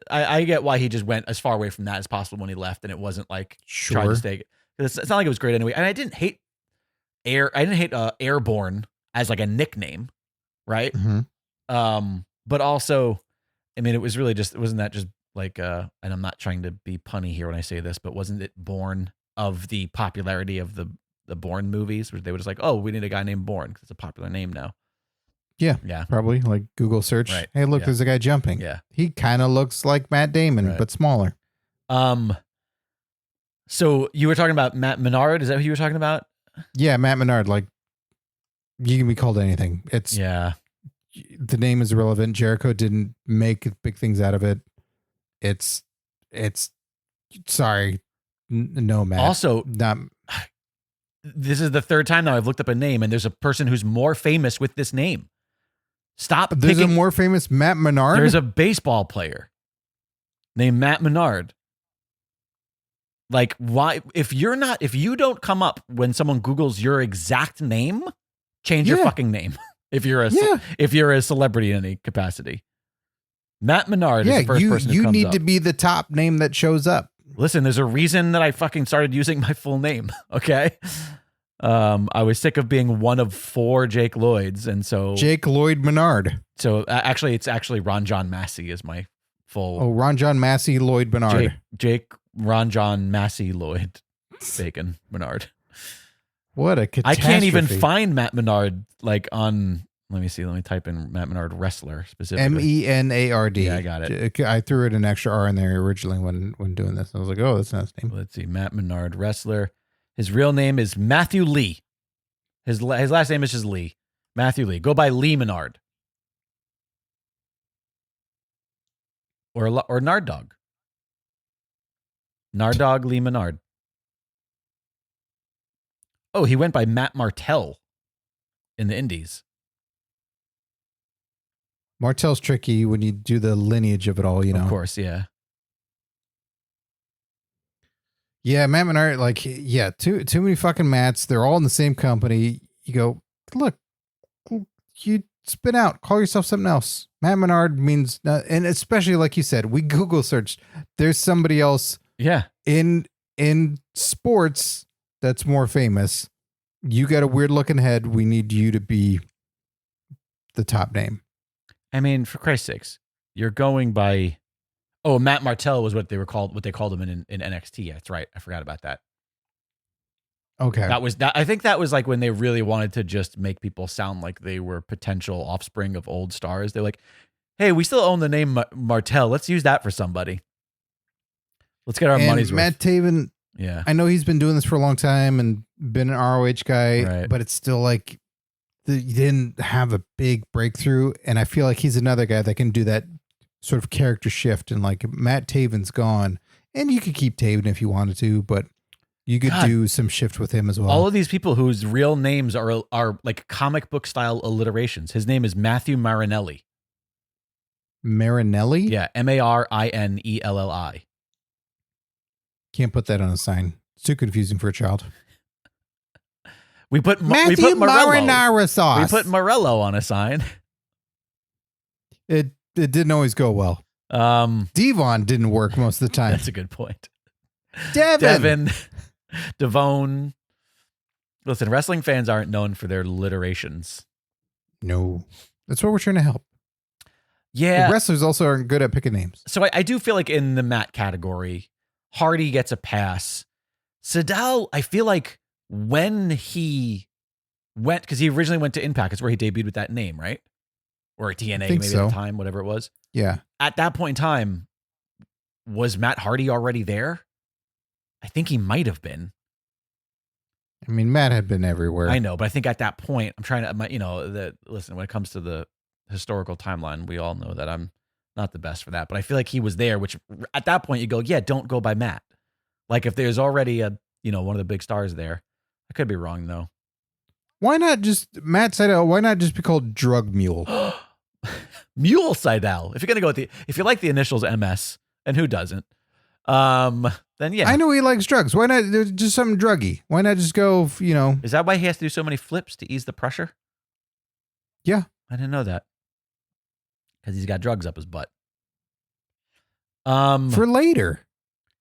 I get why he just went as far away from that as possible when he left, and it wasn't like trying to Sure. stay. It's not like it was great anyway. And I didn't hate Airborne as like a nickname, right? But also, I mean, it was really just wasn't that just like and I'm not trying to be punny here when I say this, but wasn't it born of the popularity of the Bourne movies, where they were just like, oh, we need a guy named Bourne because it's a popular name now. Yeah, probably like Google search. Right. Hey, look, Yeah. there's a guy jumping. Yeah. He kind of looks like Matt Damon, Right. but smaller. So you were talking about Matt Menard. Is that who you were talking about? Yeah, Matt Menard. Like, you can be called anything. It's the name is irrelevant. Jericho didn't make big things out of it. It's sorry, no, Matt. Also, not. This is the third time now I've looked up a name, and there's a person who's more famous with this name. Stop. There's a more famous Matt Menard. There's a baseball player named Matt Menard. Like, why? If you don't come up when someone Googles your exact name, change your fucking name. If you're a celebrity in any capacity, Matt Menard is the first person who comes up. You need to be the top name that shows up. Listen, there's a reason that I fucking started using my full name. Okay. I was sick of being one of 4 Jake Lloyds, and so Jake Lloyd Menard. So it's actually Ron John Massey is my full. Oh, Ron John Massey Lloyd Menard. Jake Ron John Massey Lloyd Bacon Menard. What a catastrophe! I can't even find Matt Menard like on. Let me see. Let me type in Matt Menard wrestler specifically. Menard. Yeah, I got it. I threw an extra R in there originally when doing this. I was like, oh, that's not his name. Let's see. Matt Menard wrestler. His real name is Matthew Lee. His last name is just Lee. Matthew Lee. Go by Lee Menard. Or Nard Dog. Nard Dog Lee Menard. Oh, he went by Matt Martell in the Indies. Martell's tricky when you do the lineage of it all, you know. Of course, yeah. Yeah, Matt Menard, like, yeah, too many fucking Matts. They're all in the same company. You go, look, you spin out, call yourself something else. Matt Menard means, and especially like you said, we Google searched. There's somebody else, in sports that's more famous. You got a weird looking head. We need you to be the top name. I mean, for Christ's sakes, you're going by. Oh, Matt Martell was what they called him in NXT. That's right. I forgot about that. Okay. I think that was like when they really wanted to just make people sound like they were potential offspring of old stars. They're like, hey, we still own the name Martell. Let's use that for somebody. Let's get our money's worth. Matt Taven, yeah. I know he's been doing this for a long time and been an ROH guy, but it's still like he didn't have a big breakthrough. And I feel like he's another guy that can do that sort of character shift. And like Matt Taven's gone, and you could keep Taven if you wanted to, but you could do some shift with him as well. All of these people whose real names are like comic book style alliterations. His name is Matthew Marinelli. Marinelli? Yeah, Marinelli. Can't put that on a sign. It's too confusing for a child. We put Matthew Marinara sauce. We put Morello on a sign. It didn't always go well. Devon didn't work most of the time. That's a good point. Devin. Devone. Listen, wrestling fans aren't known for their alliterations. No. That's what we're trying to help. Yeah. The wrestlers also aren't good at picking names. So I do feel like in the Matt category, Hardy gets a pass. Sydal, I feel like when he went, because he originally went to Impact, it's where he debuted with that name, right? Or TNA maybe at the time, whatever it was. Yeah. At that point in time, was Matt Hardy already there? I think he might have been. I mean, Matt had been everywhere. I know, but I think at that point, I'm trying to, listen, when it comes to the historical timeline, we all know that I'm not the best for that, but I feel like he was there, which at that point you go, yeah, don't go by Matt. Like if there's already one of the big stars there. I could be wrong though. Why not just Matt Sydal? Why not just be called Drug Mule? Mule Sydal. If you're gonna go if you like the initials MS, and who doesn't? Then yeah. I know he likes drugs. Why not just something druggy? Why not just go, Is that why he has to do so many flips to ease the pressure? Yeah. I didn't know that. because he's got drugs up his butt. For later,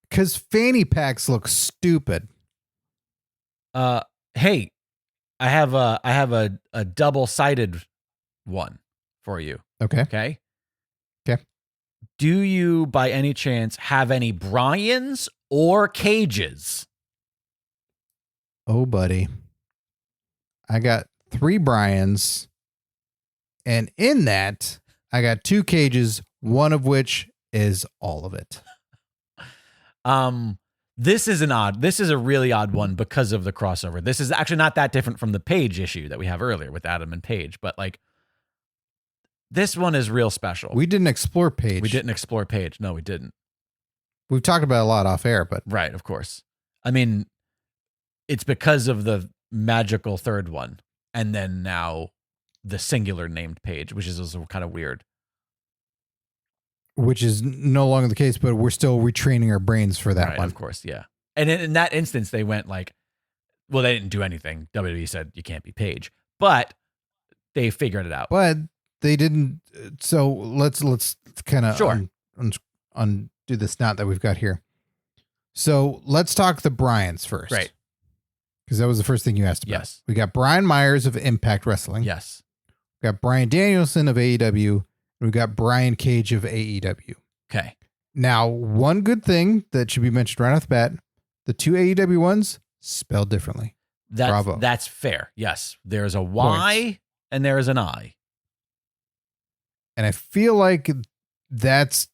because fanny packs look stupid. Hey, I have a double-sided one for you. Okay. Do you, by any chance, have any Bryans or Cages? Oh, buddy. I got 3 Bryans, and in that, I got 2 Cages, one of which is all of it. This is a really odd one because of the crossover. This is actually not that different from the Page issue that we have earlier with Adam and Page, but like, this one is real special. We didn't explore Page. We didn't explore Page. No, we didn't. We've talked about it a lot off air, but right, of course. I mean, it's because of the magical third one, and then now the singular named Page, which is also kind of weird. Which is no longer the case, but we're still retraining our brains for that one. Of course, yeah. And in that instance, they went like, well, they didn't do anything. WWE said you can't be Page, but they figured it out. But they didn't. So let's kind of undo this knot that we've got here. So let's talk the Bryans first. Right. Because that was the first thing you asked about. Yes. We got Brian Myers of Impact Wrestling. Yes. We got Bryan Danielson of AEW. And we got Brian Cage of AEW. Okay. Now, one good thing that should be mentioned right off the bat, the 2 AEW ones spelled differently. Bravo. That's fair. Yes. There's a Y Points. and there is an I. And I feel like that's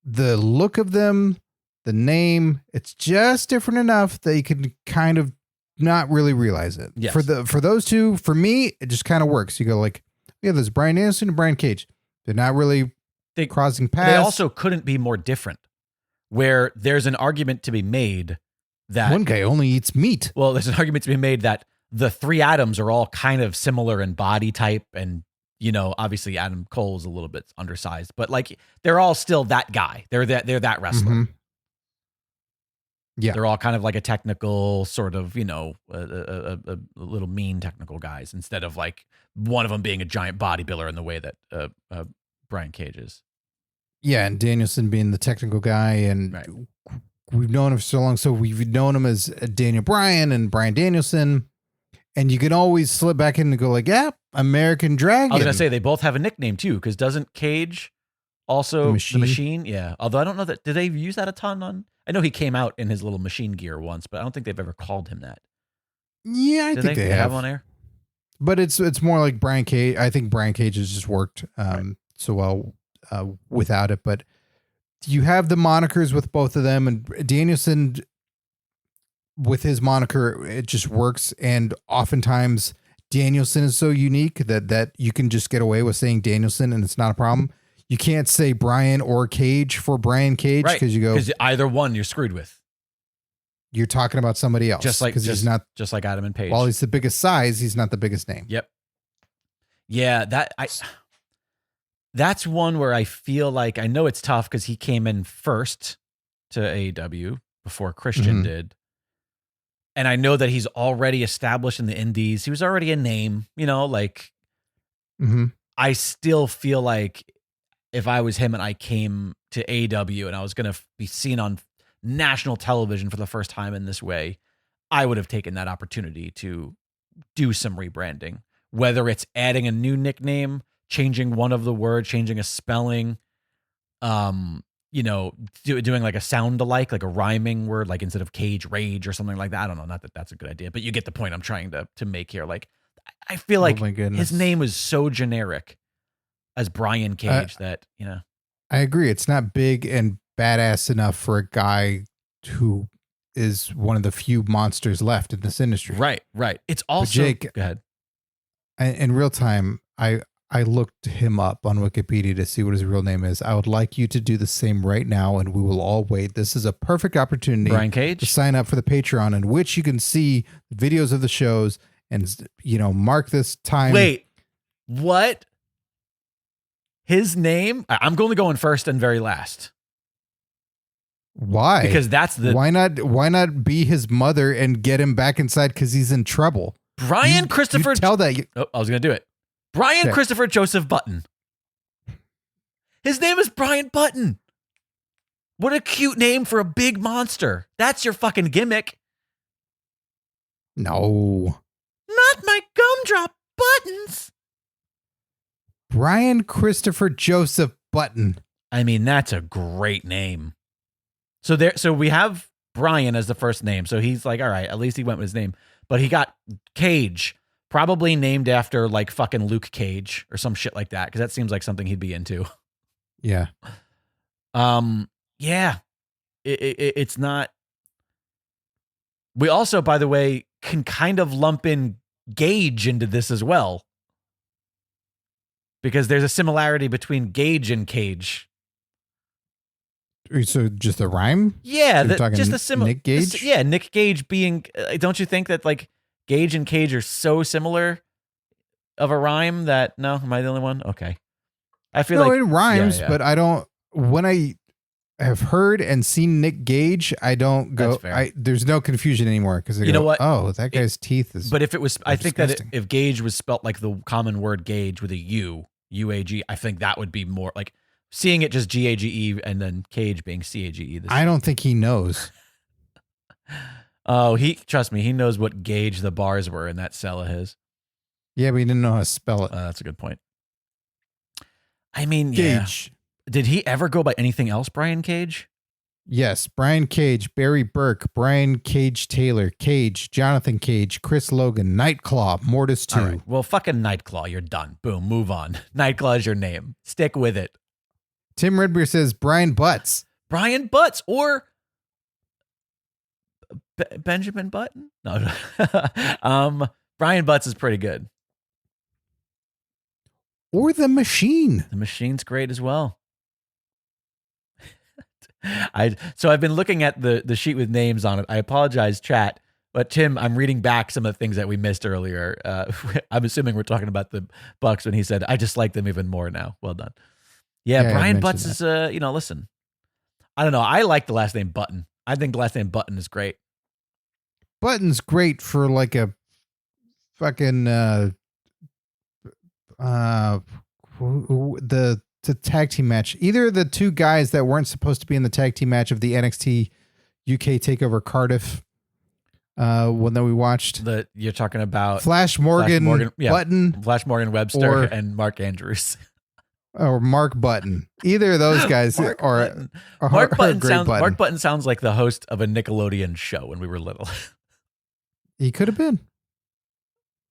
the look of them, the name, it's just different enough that you can kind of not really realize it. Yes. For those two, for me, it just kind of works. You go like, yeah, there's Bryan Danielson and Brian Cage. They're not really crossing paths. They also couldn't be more different, where there's an argument to be made that one guy only eats meat. Well, there's an argument to be made that the 3 Adams are all kind of similar in body type, and you know, obviously Adam Cole is a little bit undersized, but like they're all still that guy. They're that wrestler. Mm-hmm. Yeah, they're all kind of like a technical sort of, you know, a little mean technical guys, instead of like one of them being a giant bodybuilder in the way that Brian Cage is. Yeah, and Danielson being the technical guy, and right. We've known him for so long, so we've known him as Daniel Bryan and Bryan Danielson, and you can always slip back in and go like, yeah, American Dragon. I was gonna say they both have a nickname too, because doesn't Cage also the machine? Yeah, although I don't know that, did they use that a ton on? I know he came out in his little machine gear once, but I don't think they've ever called him that. Yeah, I think they have on air. But it's more like Brian Cage. I think Brian Cage has just worked so well without it. But you have the monikers with both of them, and Danielson with his moniker, it just works. And oftentimes Danielson is so unique that you can just get away with saying Danielson and it's not a problem. You can't say Brian or Cage for Brian Cage because you go, because either one you're screwed with. You're talking about somebody else, just like he's not just like Adam and Page. While he's the biggest size, he's not the biggest name. Yep. Yeah, that's one where I feel like, I know it's tough because he came in first to AEW before Christian did. And I know that he's already established in the indies. He was already a name, you know, like I still feel like if I was him and I came to AEW and I was going to be seen on national television for the first time in this way, I would have taken that opportunity to do some rebranding, whether it's adding a new nickname, changing one of the words, changing a spelling, you know, doing like a sound alike, like a rhyming word, like instead of Cage, Rage or something like that. I don't know. Not that that's a good idea, but you get the point I'm trying to make here. Like, I feel like his name is so generic as Brian Cage that, you know. I agree. It's not big and badass enough for a guy who is one of the few monsters left in this industry. Right. It's also, but Jake, go ahead. In real time, I looked him up on Wikipedia to see what his real name is. I would like you to do the same right now, and we will all wait. This is a perfect opportunity Brian Cage? to sign up for the Patreon, in which you can see videos of the shows and, you know, mark this time. Wait, what? His name? I'm only going first and very last. Why? Because that's the... Why not be his mother and get him back inside because he's in trouble? Brian Christopher... You tell that... I was going to do it. Brian Christopher Joseph Button. His name is Brian Button. What a cute name for a big monster. That's your fucking gimmick. No. Not my gumdrop Buttons. Brian Christopher Joseph Button. I mean, that's a great name. So we have Brian as the first name. So he's like, all right, at least he went with his name. But he got Cage, probably named after like fucking Luke Cage or some shit like that, because that seems like something he'd be into. Yeah. Yeah. It's not. We also, by the way, can kind of lump in Gage into this as well, because there's a similarity between Gage and Cage. So just a rhyme? Yeah, So just a similar. Nick Gage? Yeah, Nick Gage being. Don't you think that like Gage and Cage are so similar of a rhyme that no? Am I the only one? Okay, I feel like it rhymes, yeah. but I don't. When I have heard and seen Nick Gage, I don't go. That's fair. There's no confusion anymore because You know what? Oh, that guy's teeth is. But if it was, I think that disgusting. if Gage was spelt like the common word gauge with a U, UAG, I think that would be more like seeing it just GAGE and then Cage being CAGE. I don't think he knows. Oh, trust me, he knows what gauge the bars were in that cell of his. Yeah, but he didn't know how to spell it. That's a good point. I mean, yeah. Gage. Did he ever go by anything else, Brian Cage? Yes, Brian Cage, Barry Burke, Brian Cage Taylor, Cage, Jonathan Cage, Chris Logan, Nightclaw, Mortis 2. All right. Well, fucking Nightclaw, you're done. Boom, move on. Nightclaw is your name. Stick with it. Tim Redbeer says Brian Butts. Brian Butts or Benjamin Button? No. Brian Butts is pretty good. Or The Machine. The Machine's great as well. So I've been looking at the sheet with names on it. I apologize, chat, but Tim, I'm reading back some of the things that we missed earlier. I'm assuming we're talking about the Bucks when he said, "I just like them even more now." Well done. Yeah, Brian Butts is listen. I don't know. I like the last name Button. I think the last name Button is great. Button's great for like a fucking the tag team match. Either the two guys that weren't supposed to be in the tag team match of the NXT UK Takeover Cardiff one that we watched. You're talking about Flash Morgan yeah, Button, Flash Morgan Webster, and Mark Andrews. Or Mark Button. Either of those guys Mark are Mark Button great sounds Button. Mark Button sounds like the host of a Nickelodeon show when we were little. He could have been.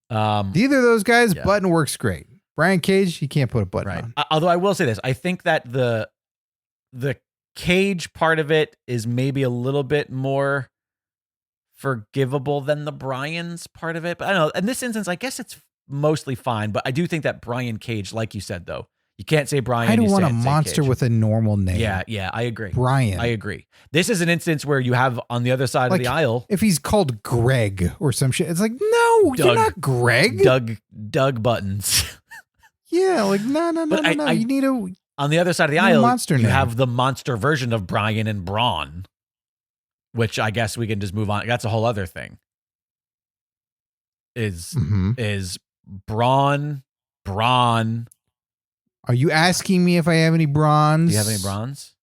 Either of those guys, yeah. Button works great. Brian Cage, you can't put a button on. Although I will say this, I think that the Cage part of it is maybe a little bit more forgivable than the Brian's part of it. But I don't know. In this instance, I guess it's mostly fine. But I do think that Brian Cage, like you said, though, you can't say Brian. I don't want a monster with a normal name. Yeah, I agree. Brian. I agree. This is an instance where you have on the other side of the aisle. If he's called Greg or some shit, it's like, no, you're not Greg. Doug Buttons. Yeah, like no. You need a on the other side of the aisle. Monster you name. have the monster version of Brian and Braun, which I guess we can just move on. That's a whole other thing. Is Braun? Are you asking me if I have any bronze? Do you have any bronze?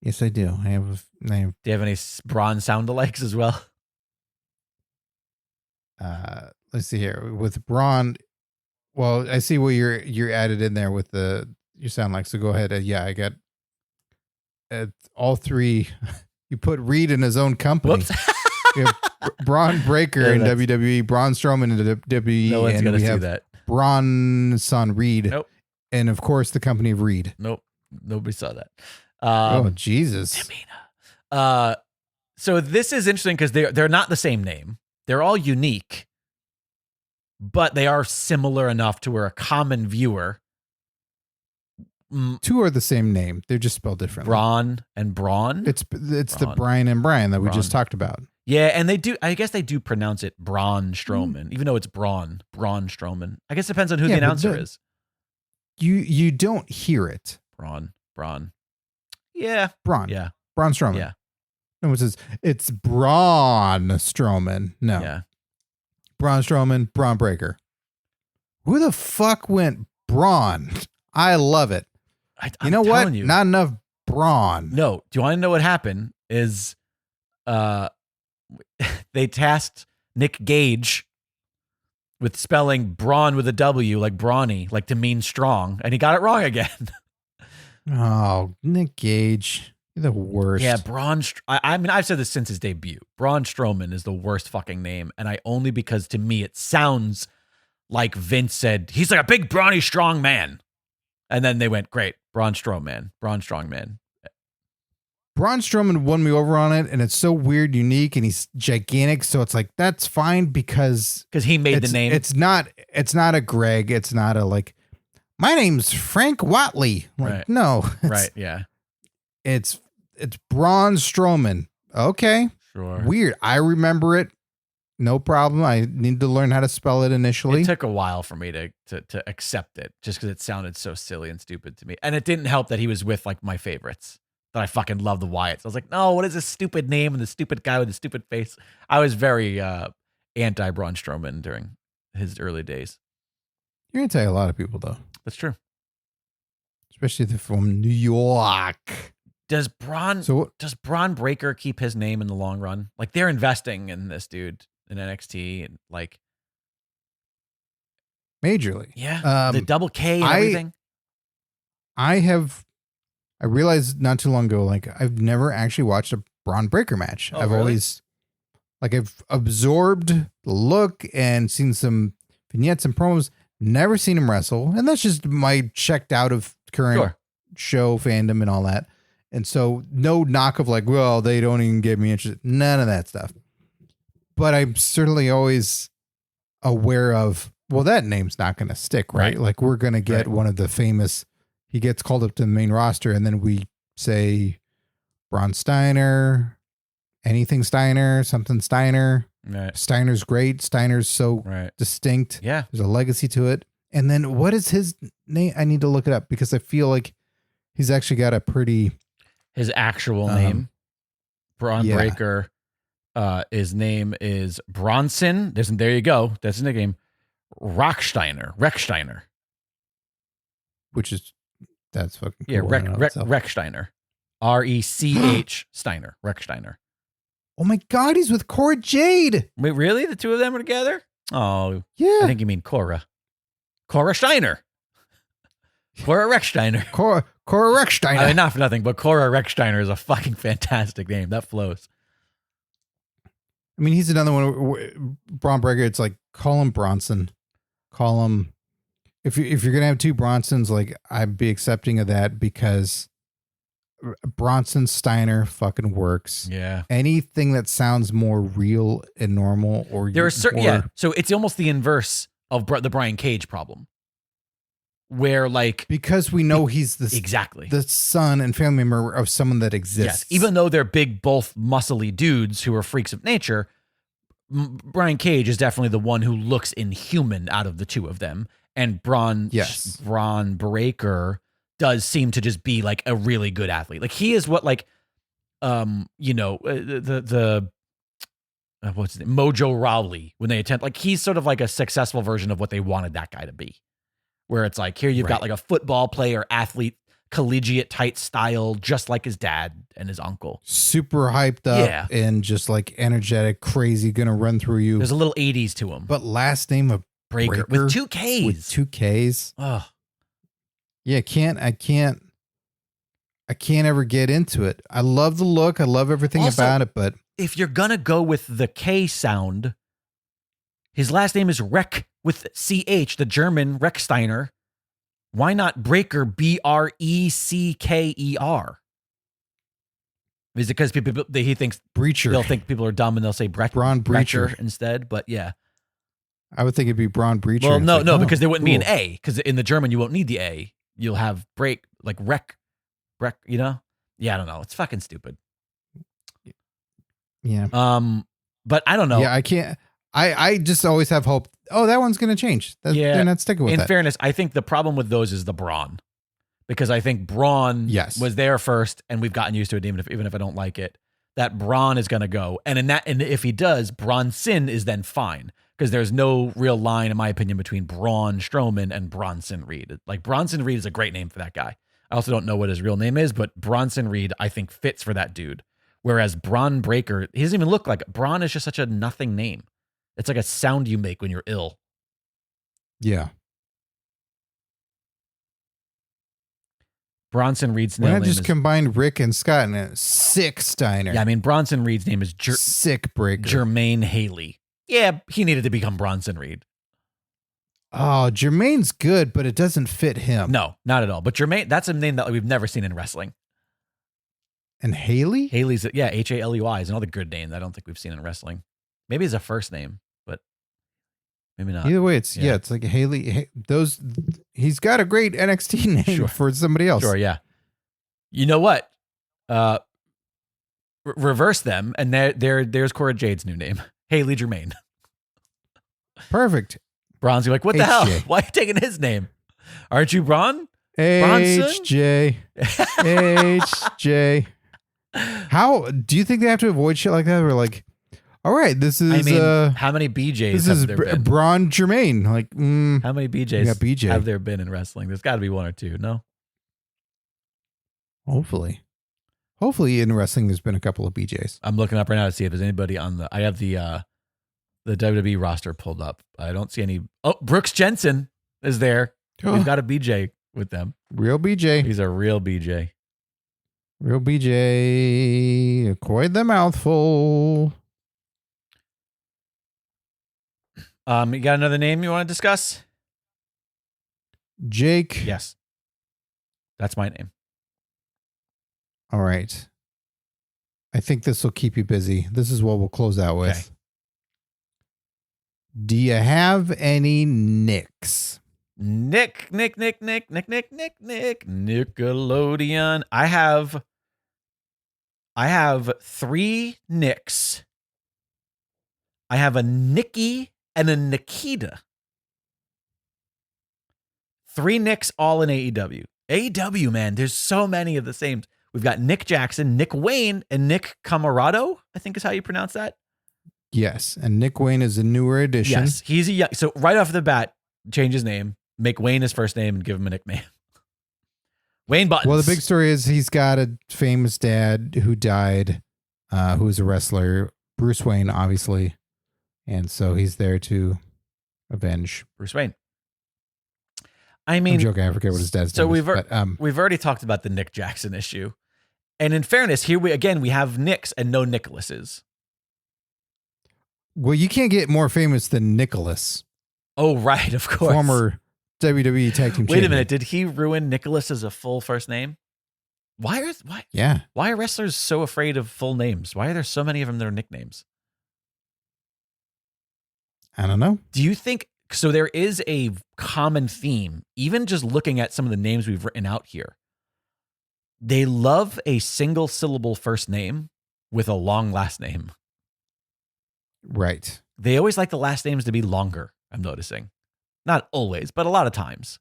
Yes, I do. I have a name. Do you have any Braun sound-alikes as well? Let's see here with Braun. Well, I see what you're added in there with your sound like. So go ahead. Yeah, I got all three. You put Reed in his own company. Whoops. We have Braun Breaker in WWE, Braun Strowman in WWE, No one's and gonna we see have that. Braun son Reed. Nope. And of course, the company of Reed. Nope. Nobody saw that. Oh Jesus. So this is interesting because they're not the same name. They're all unique, but they are similar enough to where a common viewer. Two are the same name. They're just spelled differently. Braun and Braun. It's the Brian and Brian that we just talked about. Yeah, and they do. I guess they do pronounce it Braun Strowman, even though it's Braun Strowman. I guess it depends on who the announcer is. You don't hear it. Braun. Yeah. Braun. Yeah. Braun Strowman. Yeah. No one says it's Braun Strowman. No. Yeah. Braun Strowman, Braun Breaker. Who the fuck went Braun? I love it. I'm you know what? telling you. Not enough brawn. No. Do you want to know what happened? Is they tasked Nick Gage with spelling brawn with a W, like brawny, like to mean strong, and he got it wrong again. Oh, Nick Gage. You're the worst. Yeah, I mean, I've said this since his debut. Braun Strowman is the worst fucking name, and only because to me it sounds like Vince said, he's like a big, brawny, strong man. And then they went, great, Braun Strowman. Braun Strongman. Braun Strowman won me over on it, and it's so weird, unique, and he's gigantic. So it's like, that's fine because he made the name. It's not a Greg. It's not a like, my name's Frank Watley. Like, right. No. Right. Yeah. It's Braun Strowman. Okay. Sure. Weird. I remember it. No problem. I need to learn how to spell it initially. It took a while for me to accept it just because it sounded so silly and stupid to me. And it didn't help that he was with like my favorites that I fucking love, the Wyatts. I was like, no, what is this stupid name and the stupid guy with the stupid face? I was very anti Braun Strowman during his early days. You're going to tell a lot of people, though. That's true. Especially if they're from New York. Does Braun Breaker keep his name in the long run? Like, they're investing in this dude in NXT and like majorly. Yeah. The double K and everything. I realized not too long ago, like, I've never actually watched a Braun Breaker match. Oh, I've really? always, like, I've absorbed the look and seen some vignettes and promos, never seen him wrestle. And that's just my checked out of current show fandom and all that. And so no knock of like, well, they don't even get me interested. None of that stuff. But I'm certainly always aware of, well, that name's not going to stick, right? Like, we're going to get one of the famous, he gets called up to the main roster, and then we say Braun Steiner, anything Steiner, something Steiner. Right. Steiner's great. Steiner's so distinct. Yeah. There's a legacy to it. And then what is his name? I need to look it up because I feel like he's actually got a pretty... His actual name, Braun Breaker, his name is Bronson. There you go. That's his nickname. Rechsteiner. That's fucking cool. Yeah, Rechsteiner. R-E-C-H Steiner. Rechsteiner. Oh my God, he's with Cora Jade. Wait, really? The two of them are together? Oh, yeah. I think you mean Cora. Cora Steiner. Cora Rechsteiner. Cora Rechsteiner. I mean, not for nothing, but Cora Rechsteiner is a fucking fantastic name. That flows. I mean, he's another one. Braun Breaker, it's like, call him Bronson. Call him. If you're going to have two Bronsons, like, I'd be accepting of that because Bronson Steiner fucking works. Yeah. Anything that sounds more real and normal, or there are certain, so it's almost the inverse of the Brian Cage problem. Where, like, because we know he's the son and family member of someone that exists. Yes, even though they're big, both muscly dudes who are freaks of nature, Brian Cage is definitely the one who looks inhuman out of the two of them, and Braun Breaker does seem to just be like a really good athlete. Like, he is what, like, what's his name? Mojo Rawley, when they attempt, like, he's sort of like a successful version of what they wanted that guy to be. Where it's like, here you've got like a football player, athlete, collegiate tight style, just like his dad and his uncle. Super hyped up and just like energetic, crazy, gonna run through you. There's a little 80s to him. But last name of Breaker with two Ks. With two Ks. Oh. Yeah, I can't ever get into it. I love the look. I love everything about it, but if you're gonna go with the K sound, his last name is Reck with CH, the German Rechsteiner. Why not Breaker, Brecker? Is it because he thinks Breacher? They'll think people are dumb and they'll say Braun Breacher instead. But yeah, I would think it'd be Braun Breacher. Well, no, because there wouldn't be an A. Because in the German you won't need the A. You'll have break like Breck. You know? Yeah, I don't know. It's fucking stupid. Yeah. But I don't know. Yeah, I can't. I just always have hope. Oh, that one's going to change. They're not sticking with that. In fairness, I think the problem with those is the Braun. Because I think Braun was there first, and we've gotten used to it, even if I don't like it. That Braun is going to go. And if he does, Bronson is then fine. Because there's no real line, in my opinion, between Braun Strowman and Bronson Reed. Like, Bronson Reed is a great name for that guy. I also don't know what his real name is, but Bronson Reed, I think, fits for that dude. Whereas Braun Breaker, he doesn't even look like it. Braun is just such a nothing name. It's like a sound you make when you're ill. Yeah. Bronson Reed's Why name not just is... combine Rick and Scott in a sick Steiner? Yeah, I mean, Bronson Reed's name is Sick Breaker. Jermaine Haley. Yeah, he needed to become Bronson Reed. Oh, Jermaine's good, but it doesn't fit him. No, not at all. But Jermaine, that's a name that we've never seen in wrestling. And Haley? Haley's, yeah, Haley is another good name that I don't think we've seen in wrestling. Maybe it's a first name, but maybe not. Either way, it's it's like Haley. He's got a great NXT name for somebody else. Sure, yeah. You know what? Reverse them, and there's Cora Jade's new name, Haley Jermaine. Perfect. Bron's like, what the hell? Why are you taking his name? Aren't you Braun? HJ. HJ. How do you think they have to avoid shit like that? We're like, all right, this is. I mean, how many BJs have there been? Braun Jermaine. Like, how many BJs have there been in wrestling? There's got to be one or two. No. Hopefully in wrestling, there's been a couple of BJs. I'm looking up right now to see if there's anybody on the. I have the WWE roster pulled up. I don't see any. Oh, Brooks Jensen is there. We've got a BJ with them. Real BJ. He's a real BJ. Real BJ. Acquired the mouthful. You got another name you want to discuss? Jake. Yes. That's my name. All right. I think this will keep you busy. This is what we'll close out with. Okay. Do you have any Nicks? Nickelodeon. I have 3 Nicks. I have a Nikki and a Nikita. 3 Nicks all in AEW. AEW, man, there's so many of the same. We've got Nick Jackson, Nick Wayne, and Nick Camarado, I think is how you pronounce that. Yes, and Nick Wayne is a newer addition. Yes, he's a young. So right off the bat, change his name, make Wayne his first name, and give him a nickname. Wayne Buttons. Well, the big story is he's got a famous dad who died, who was a wrestler, Bruce Wayne, obviously, and so he's there to avenge Bruce Wayne. I mean, I'm joking. I forget what his dad's name is. We've already talked about the Nick Jackson issue, and in fairness, here we have Nicks and no Nicholases. Well, you can't get more famous than Nicholas. Oh, right, of course. Former WWE Tag Team Champion. Wait a minute, did he ruin Nicholas as a full first name? Why are wrestlers so afraid of full names? Why are there so many of them that are nicknames? I don't know. Do you think so? There is a common theme, even just looking at some of the names we've written out here. They love a single syllable first name with a long last name. Right. They always like the last names to be longer, I'm noticing. Not always, but a lot of times.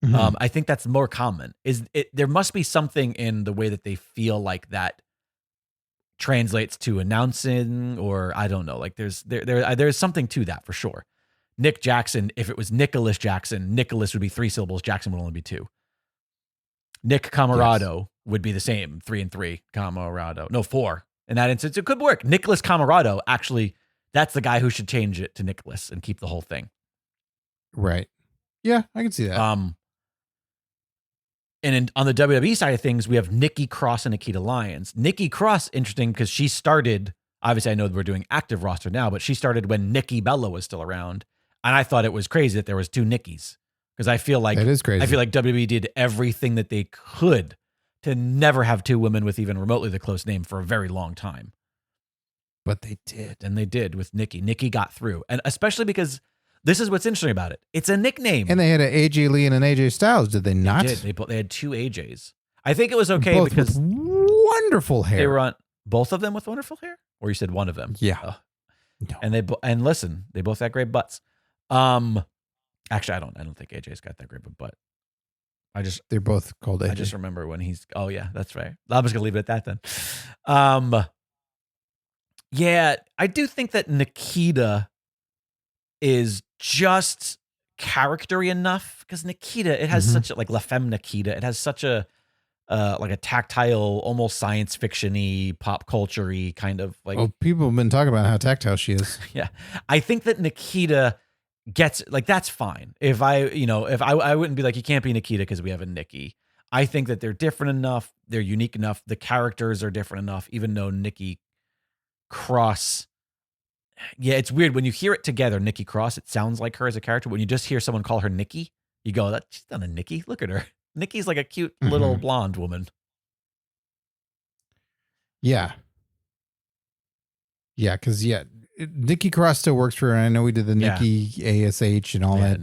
Mm-hmm. I think that's more common. There must be something in the way that they feel like that translates to announcing, or I don't know. Like there's something to that for sure. Nick Jackson, if it was Nicholas Jackson, Nicholas would be 3 syllables, Jackson would only be 2. Nick Camarado would be the same, 3 and 3. Camarado. No, 4. In that instance, it could work. Nicholas Camarado, actually, that's the guy who should change it to Nicholas and keep the whole thing. Right. Yeah, I can see that. And on the WWE side of things, we have Nikki Cross and Nikita Lyons. Nikki Cross, interesting, because she started, obviously I know we're doing active roster now, but she started when Nikki Bella was still around. And I thought it was crazy that there was 2 Nikkis. Because I feel like that is crazy. I feel like WWE did everything that they could to never have 2 women with even remotely the close name for a very long time. But they did. And they did with Nikki. Nikki got through. And especially because this is what's interesting about it. It's a nickname. And they had an AJ Lee and an AJ Styles, did they not? They did. They had 2 AJs. I think it was okay both because with wonderful hair. They were on both of them with wonderful hair? Or you said one of them? Yeah. No. And listen, they both had great butts. Actually, I don't think AJ's got that great of a butt. They're both called AJ. I just remember when oh yeah, that's right. I'm just gonna leave it at that then. Yeah, I do think that Nikita is just charactery enough, because Nikita, it has such a, like La Femme Nikita, it has such a like a tactile, almost science fiction-y, pop culture-y kind of like. Oh, people have been talking about how tactile she is. Yeah, I think that Nikita gets, like, that's fine. If I wouldn't be like, you can't be Nikita because we have a Nikki. I think that they're different enough, they're unique enough, the characters are different enough. Even though Nikki Cross, yeah, it's weird when you hear it together. Nikki Cross, it sounds like her as a character. When you just hear someone call her Nikki, you go, "That she's not a Nikki. Look at her. Nikki's like a cute little blonde woman." Yeah. Yeah, because Nikki Cross still works for her. I know we did the Nikki ASH and all that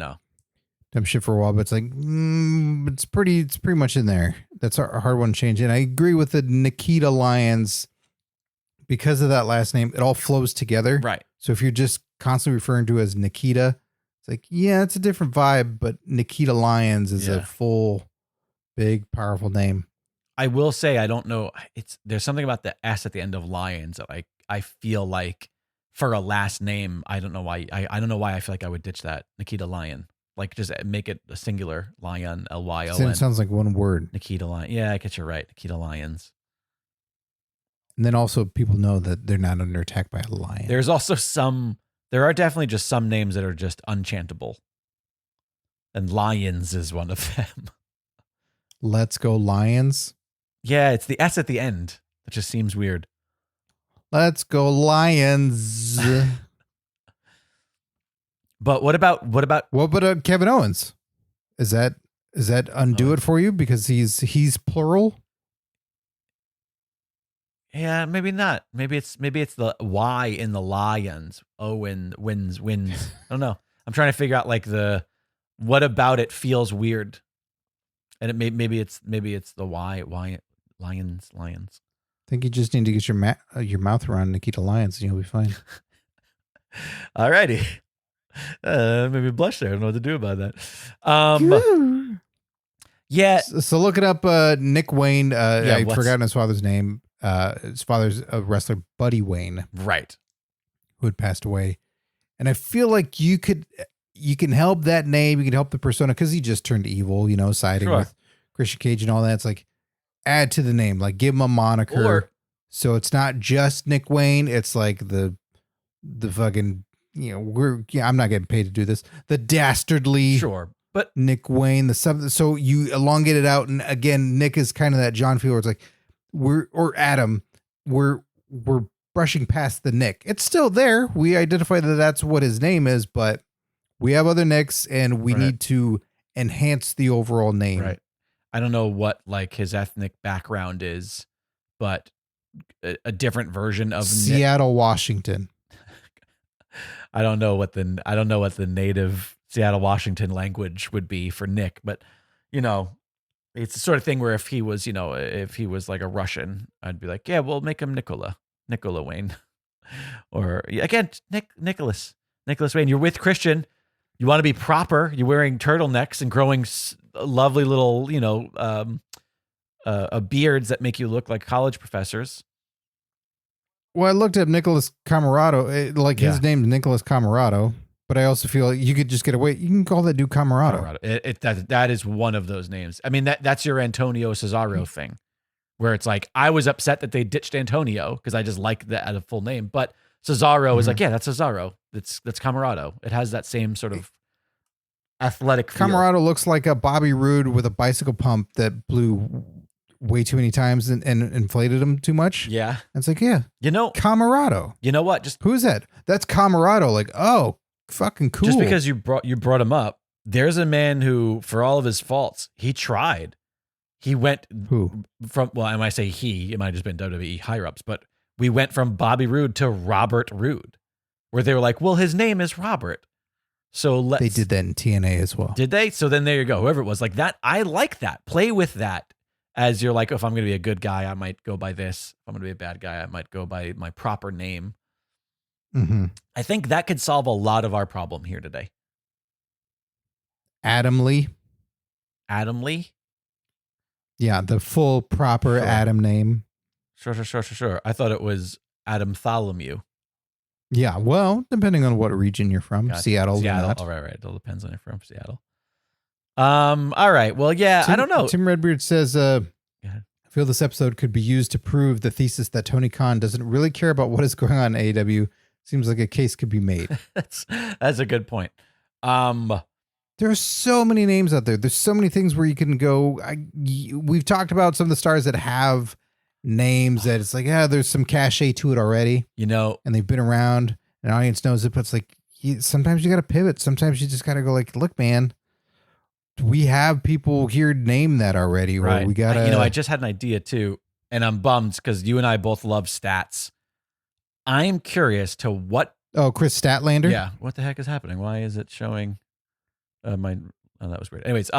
dumb shit for a while, but it's like it's pretty much in there. That's a hard one to change. And I agree with the Nikita Lyons because of that last name. It all flows together, right? So if you're just constantly referring to as Nikita, it's like, yeah, it's a different vibe, but Nikita Lyons is a full, big, powerful name. I will say, I don't know. There's something about the S at the end of Lyons that I feel like for a last name, I don't know why. I don't know why I feel like I would ditch that. Nikita Lyon. Like, just make it a singular, Lyon, Lyon. It sounds like one word. Nikita Lyon. Yeah, I guess you're right. Nikita Lyons. And then also people know that they're not under attack by a lion. There are definitely just some names that are just unchantable. And Lyons is one of them. Let's go Lions. Yeah, it's the S at the end. It just seems weird. Let's go Lions. But what about Kevin Owens? Is that undo it for you because he's plural? Yeah, maybe not. Maybe it's the Y in the Lions. Owen wins. I don't know. I'm trying to figure out like what about it feels weird. And it maybe it's the Y Lions. I think you just need to get your mouth around Nikita Lyons and you'll be fine. Alrighty. Maybe blush there. I don't know what to do about that. Yeah. So look it up. Nick Wayne. I've forgotten his father's name. His father's a wrestler, Buddy Wayne, right, who had passed away. And I feel like you can help that name. You can help the persona because he just turned evil. Siding with Christian Cage and all that. It's like add to the name, like give him a moniker. So it's not just Nick Wayne. It's like the fucking. I'm not getting paid to do this. The dastardly, but Nick Wayne, so you elongate it out, and again, Nick is kind of that John feel where it's like Adam, we're brushing past the Nick. It's still there. We identify that that's what his name is, but we have other Nicks, and we need to enhance the overall name. Right. I don't know what like his ethnic background is, but a different version of Seattle, Nick. Washington. I don't know what the native Seattle, Washington language would be for Nick, but it's the sort of thing where if he was like a Russian, I'd be like, yeah, we'll make him Nicola Wayne, or again, Nicholas Wayne. You're with Christian. You want to be proper. You're wearing turtlenecks and growing lovely little, beards that make you look like college professors. Well, I looked up Nicholas Camarado. His name's Nicholas Camarado, but I also feel like you could just get away. You can call that dude Camarado. That is one of those names. I mean, that's your Antonio Cesaro thing, where it's like, I was upset that they ditched Antonio because I just like that as a full name, but Cesaro is like, yeah, that's Cesaro. That's Camarado. It has that same sort of athletic feel. Camarado looks like a Bobby Roode with a bicycle pump that blew way too many times and inflated him too much. Yeah. And it's like, yeah. Camarado. You know what? Who's that? That's Camarado. Like, oh, fucking cool. Just because you brought him up, there's a man who, for all of his faults, he tried. He went from, well, I might say it might have just been WWE higher ups, but we went from Bobby Roode to Robert Roode, where they were like, well, his name is Robert. So they did that in TNA as well. Did they? So then there you go. Whoever it was, like that, I like that. Play with that. As you're like, if I'm going to be a good guy, I might go by this. If I'm going to be a bad guy, I might go by my proper name. Mm-hmm. I think that could solve a lot of our problem here today. Adam Lee. Yeah, the full proper Adam name. Sure. I thought it was Adam Tholomew. Yeah, well, depending on what region you're from, Gotcha. Seattle. Seattle. Oh, right. It all depends on if you're from Seattle. All right. Well, yeah, I don't know. Tim Redbeard says, Yeah. I feel this episode could be used to prove the thesis that Tony Khan doesn't really care about what is going on in AEW. Seems like a case could be made. That's a good point. There are so many names out there. There's so many things where you can go. We've talked about some of the stars that have names that it's like, yeah, there's some cachet to it already. You know, and they've been around, and the audience knows it, but it's like, sometimes you got to pivot. Sometimes you just got to go like, look, man, we have people here name that already. Or right. we got to, I just had an idea too, and I'm bummed because you and I both love stats. I'm curious to what. Oh, Chris Statlander? Yeah. What the heck is happening? Why is it showing that was weird. Anyways,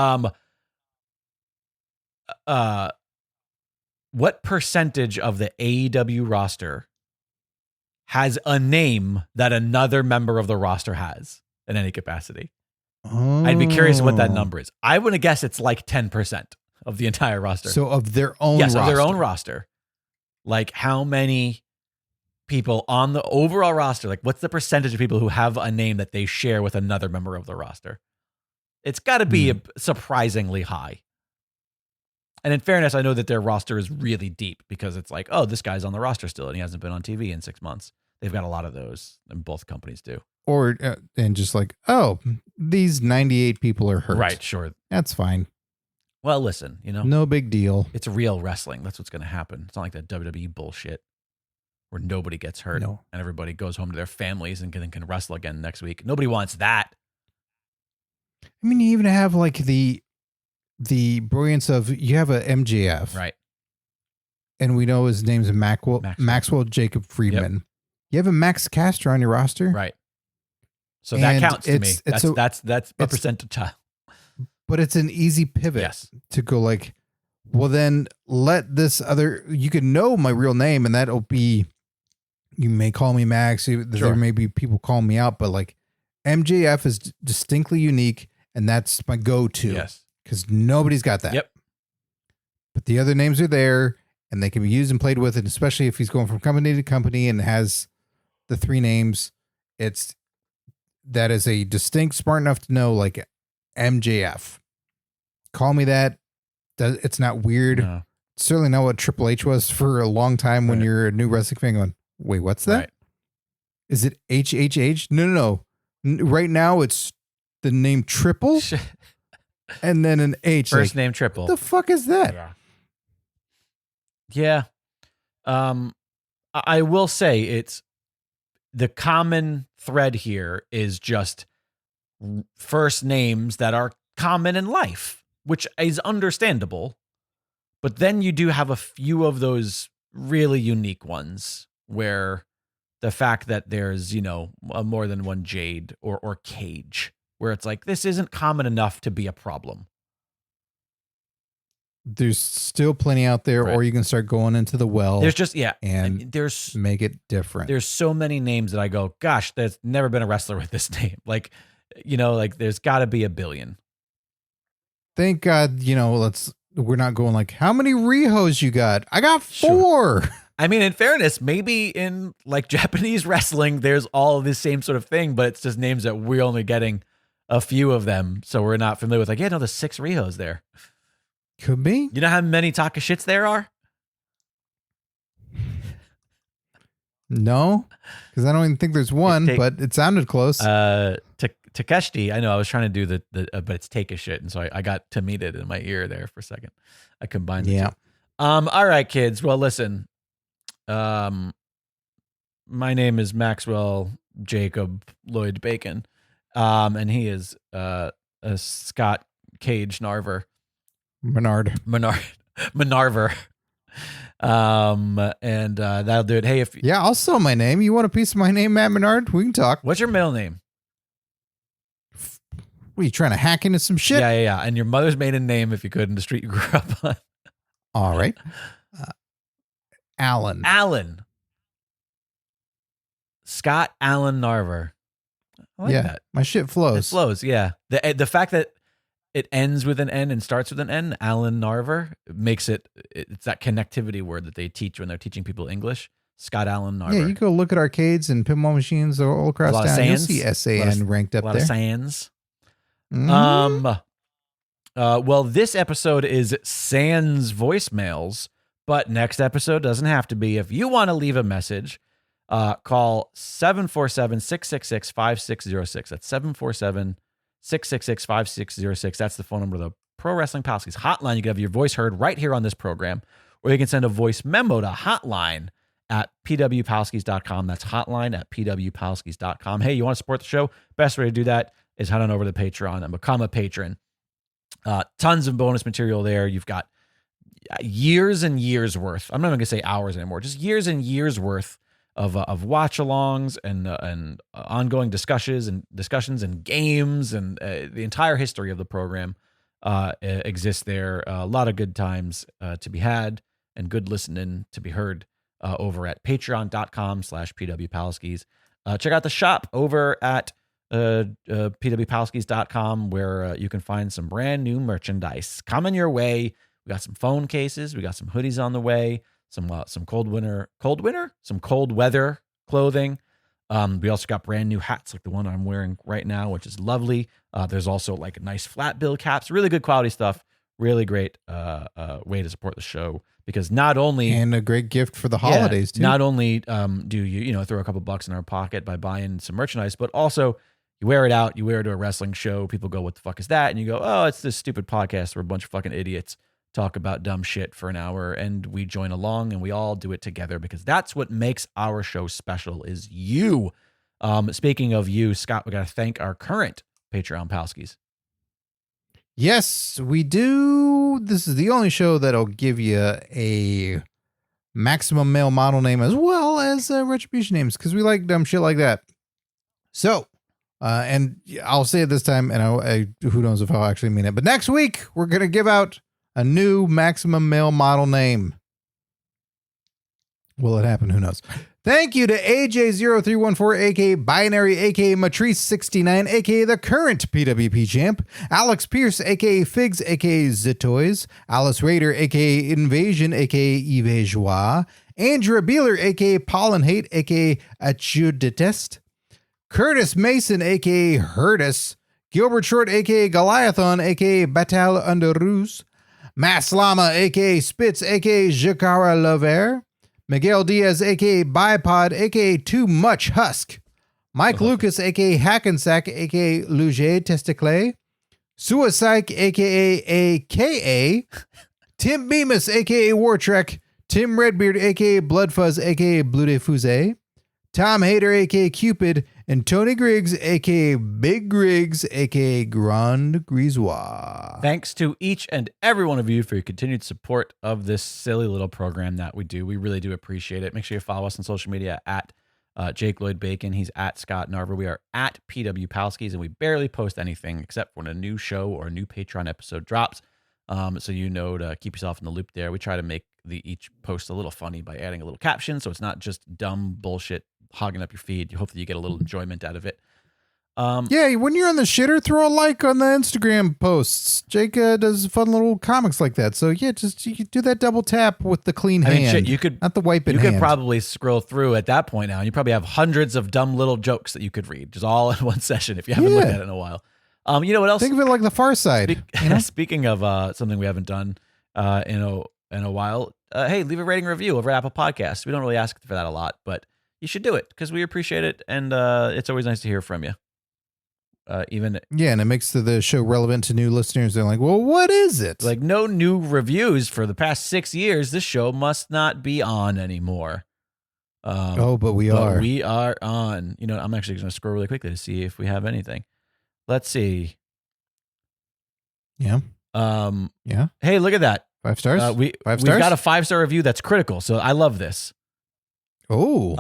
what percentage of the AEW roster has a name that another member of the roster has in any capacity? Oh. I'd be curious what that number is. I would guess it's like 10% of the entire roster. So of their own roster. Yes, of their own roster. Like how many people on the overall roster, like what's the percentage of people who have a name that they share with another member of the roster? It's got to be surprisingly high. And in fairness, I know that their roster is really deep because it's like, oh, this guy's on the roster still and he hasn't been on TV in 6 months. They've got a lot of those, and both companies do. Or, and just like, oh, these 98 people are hurt. Right, sure. That's fine. Well, listen, no big deal. It's real wrestling. That's what's going to happen. It's not like that WWE bullshit where nobody gets hurt and everybody goes home to their families and can wrestle again next week. Nobody wants that. I mean, you even have like the brilliance of, you have a MJF. Right. And we know his name's Maxwell Jacob Friedman. Yep. You have a Max Caster on your roster. Right. So that counts to me. That's a percentile. But it's an easy pivot to go like, well, then let this other, you can know my real name and that'll be, you may call me Max. There may be people calling me out, but like MJF is distinctly unique and that's my go-to. Yes. Because nobody's got that. Yep. But the other names are there and they can be used and played with, and especially if he's going from company to company and has the three names, that is a distinct, smart enough to know, like MJF. Call me that. It's not weird. No. Certainly not what Triple H was for a long time when you're a new wrestling fan going, wait, what's that? Right. Is it HHH? No. Right now it's the name Triple and then an H. First name Triple. What the fuck is that? Yeah. I will say it's the common thread here is just first names that are common in life, which is understandable. But then you do have a few of those really unique ones where the fact that there's, more than one Jade or Cage, where it's like, this isn't common enough to be a problem. There's still plenty out there, or you can start going into the well. There's just, and there's make it different. There's so many names that I go, gosh, there's never been a wrestler with this name. Like, there's got to be a billion. Thank God, we're not going like, how many Rihos you got? I got 4. Sure. I mean, in fairness, maybe in like Japanese wrestling, there's all of this same sort of thing, but it's just names that we're only getting a few of them. So we're not familiar with like, there's 6 Rihos there. Could be. You know how many Takashits there are? No, because I don't even think there's one, but it sounded close. Takeshi, I know I was trying to do but it's take a shit, and so I got Tamita in my ear there for a second. I combined the two. All right, kids. Well, listen. My name is Maxwell Jacob Lloyd Bacon, and he is Scott Cage Narver. Menarver. And that'll do it. Hey, I'll sell my name. You want a piece of my name, Matt Menard? We can talk. What's your middle name? What, are you trying to hack into some shit? Yeah. And your mother's maiden name, if you could, in the street you grew up on. All right. Allen. Scott Allen Narver. I like that. My shit flows. It flows, yeah. The fact that it ends with an N and starts with an N, Allen Narver, makes it's that connectivity word that they teach when they're teaching people English. Scott Allen Narber. Yeah, you go look at arcades and pinball machines all across town. You'll see SAN ranked up there. A lot of Sans. Mm-hmm. Well, this episode is Sans voicemails, but next episode doesn't have to be. If you want to leave a message, call 747-666-5606. That's 747-666-5606. That's the phone number of the Pro Wrestling Palskis hotline. You can have your voice heard right here on this program, or you can send a voice memo to hotline at pwpalskis.com. That's hotline at pwpalskis.com. Hey, you want to support the show? Best way to do that is head on over to Patreon and become a patron. Tons of bonus material there. You've got years and years worth. I'm not even gonna say hours anymore. Just years and years worth of watch-alongs and ongoing discussions and games and the entire history of the program exists there. A lot of good times to be had and good listening to be heard over at patreon.com/pwpalskis. Check out the shop over at pwpalskis.com where you can find some brand new merchandise coming your way. We got some phone cases, we got some hoodies on the way, some cold weather clothing. We also got brand new hats like the one I'm wearing right now, which is lovely. There's also like nice flat bill caps, really good quality stuff. Really great way to support the show, because not only and a great gift for the holidays too. Not only do you throw a couple bucks in our pocket by buying some merchandise, but also you wear it out. You wear it to a wrestling show. People go, "What the fuck is that?" And you go, "Oh, it's this stupid podcast where a bunch of fucking idiots talk about dumb shit for an hour," and we join along and we all do it together, because that's what makes our show special, is you. Speaking of you, Scott, we got to thank our current Patreon Palskis. Yes, we do. This is the only show that'll give you a maximum male model name as well as retribution names, because we like dumb shit like that. So, and I'll say it this time, and I who knows if I'll actually mean it, but next week we're going to give out a new maximum male model name. Will it happen? Who knows? Thank you to AJ0314, aka Binary, aka Matrice69, aka the current PWP champ, Alex Pierce, aka Figs, aka Zitoys, Alice Raider, aka Invasion, aka Yves Joie, Andrea Beeler, aka Pollen Hate, aka Achu Detest, Curtis Mason, aka Hurtus, Gilbert Short, aka Goliathon, aka Batal Underoos, Mass Lama, aka Spitz, aka Jakara Lover, Miguel Diaz, a.k.a. Bipod, a.k.a. Too Much Husk. Mike Lucas, a.k.a. Hackensack, a.k.a. Luger Testicle. Suicide, a.k.a. A.K.A. Tim Bemis, a.k.a. Wartrek. Tim Redbeard, a.k.a. Bloodfuzz, a.k.a. Blue de Fusée. Tom Hader, a.k.a. Cupid. And Tony Griggs, a.k.a. Big Griggs, a.k.a. Grand Grisois. Thanks to each and every one of you for your continued support of this silly little program that we do. We really do appreciate it. Make sure you follow us on social media at Jake Lloyd Bacon. He's at Scott Narver. We are at PW Palskis, and we barely post anything except when a new show or a new Patreon episode drops. So you know to keep yourself in the loop there. We try to make each post a little funny by adding a little caption, so it's not just dumb bullshit hogging up your feed. Hopefully you get a little enjoyment out of it. Yeah, when you're on the shitter, throw a like on the Instagram posts. Jake does fun little comics like that. So yeah, just you could do that double tap with the clean hand. Mean, shit, you could not the wipe in hand. You could probably scroll through at that point now, and you probably have hundreds of dumb little jokes that you could read, just all in one session if you haven't looked at it in a while. You know what else? Think of it like the Far Side. Speaking of something we haven't done in a while, hey, leave a rating review over at Apple Podcasts. We don't really ask for that a lot, but you should do it because we appreciate it, and it's always nice to hear from you. And it makes the show relevant to new listeners. They're like, well, what is it? Like, no new reviews for the past 6 years. This show must not be on anymore. But we are. We are on. You know, I'm actually going to scroll really quickly to see if we have anything. Let's see. Yeah. Yeah. Hey, look at that. 5 stars. We've got a 5-star review that's critical. So I love this. Oh.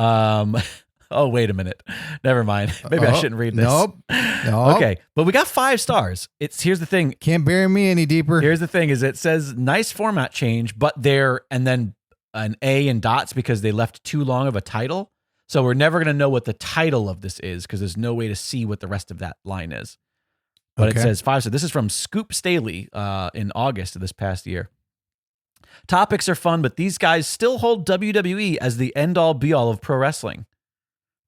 Oh, wait a minute. Never mind. Maybe I shouldn't read this. Nope. Okay. But we got 5 stars. Here's the thing. Can't bury me any deeper. Here's the thing is it says nice format change, but and then an A and dots because they left too long of a title. So we're never going to know what the title of this is because there's no way to see what the rest of that line is. But It says 5 stars. This is from Scoop Staley in August of this past year. Topics are fun, but these guys still hold WWE as the end-all be-all of pro wrestling.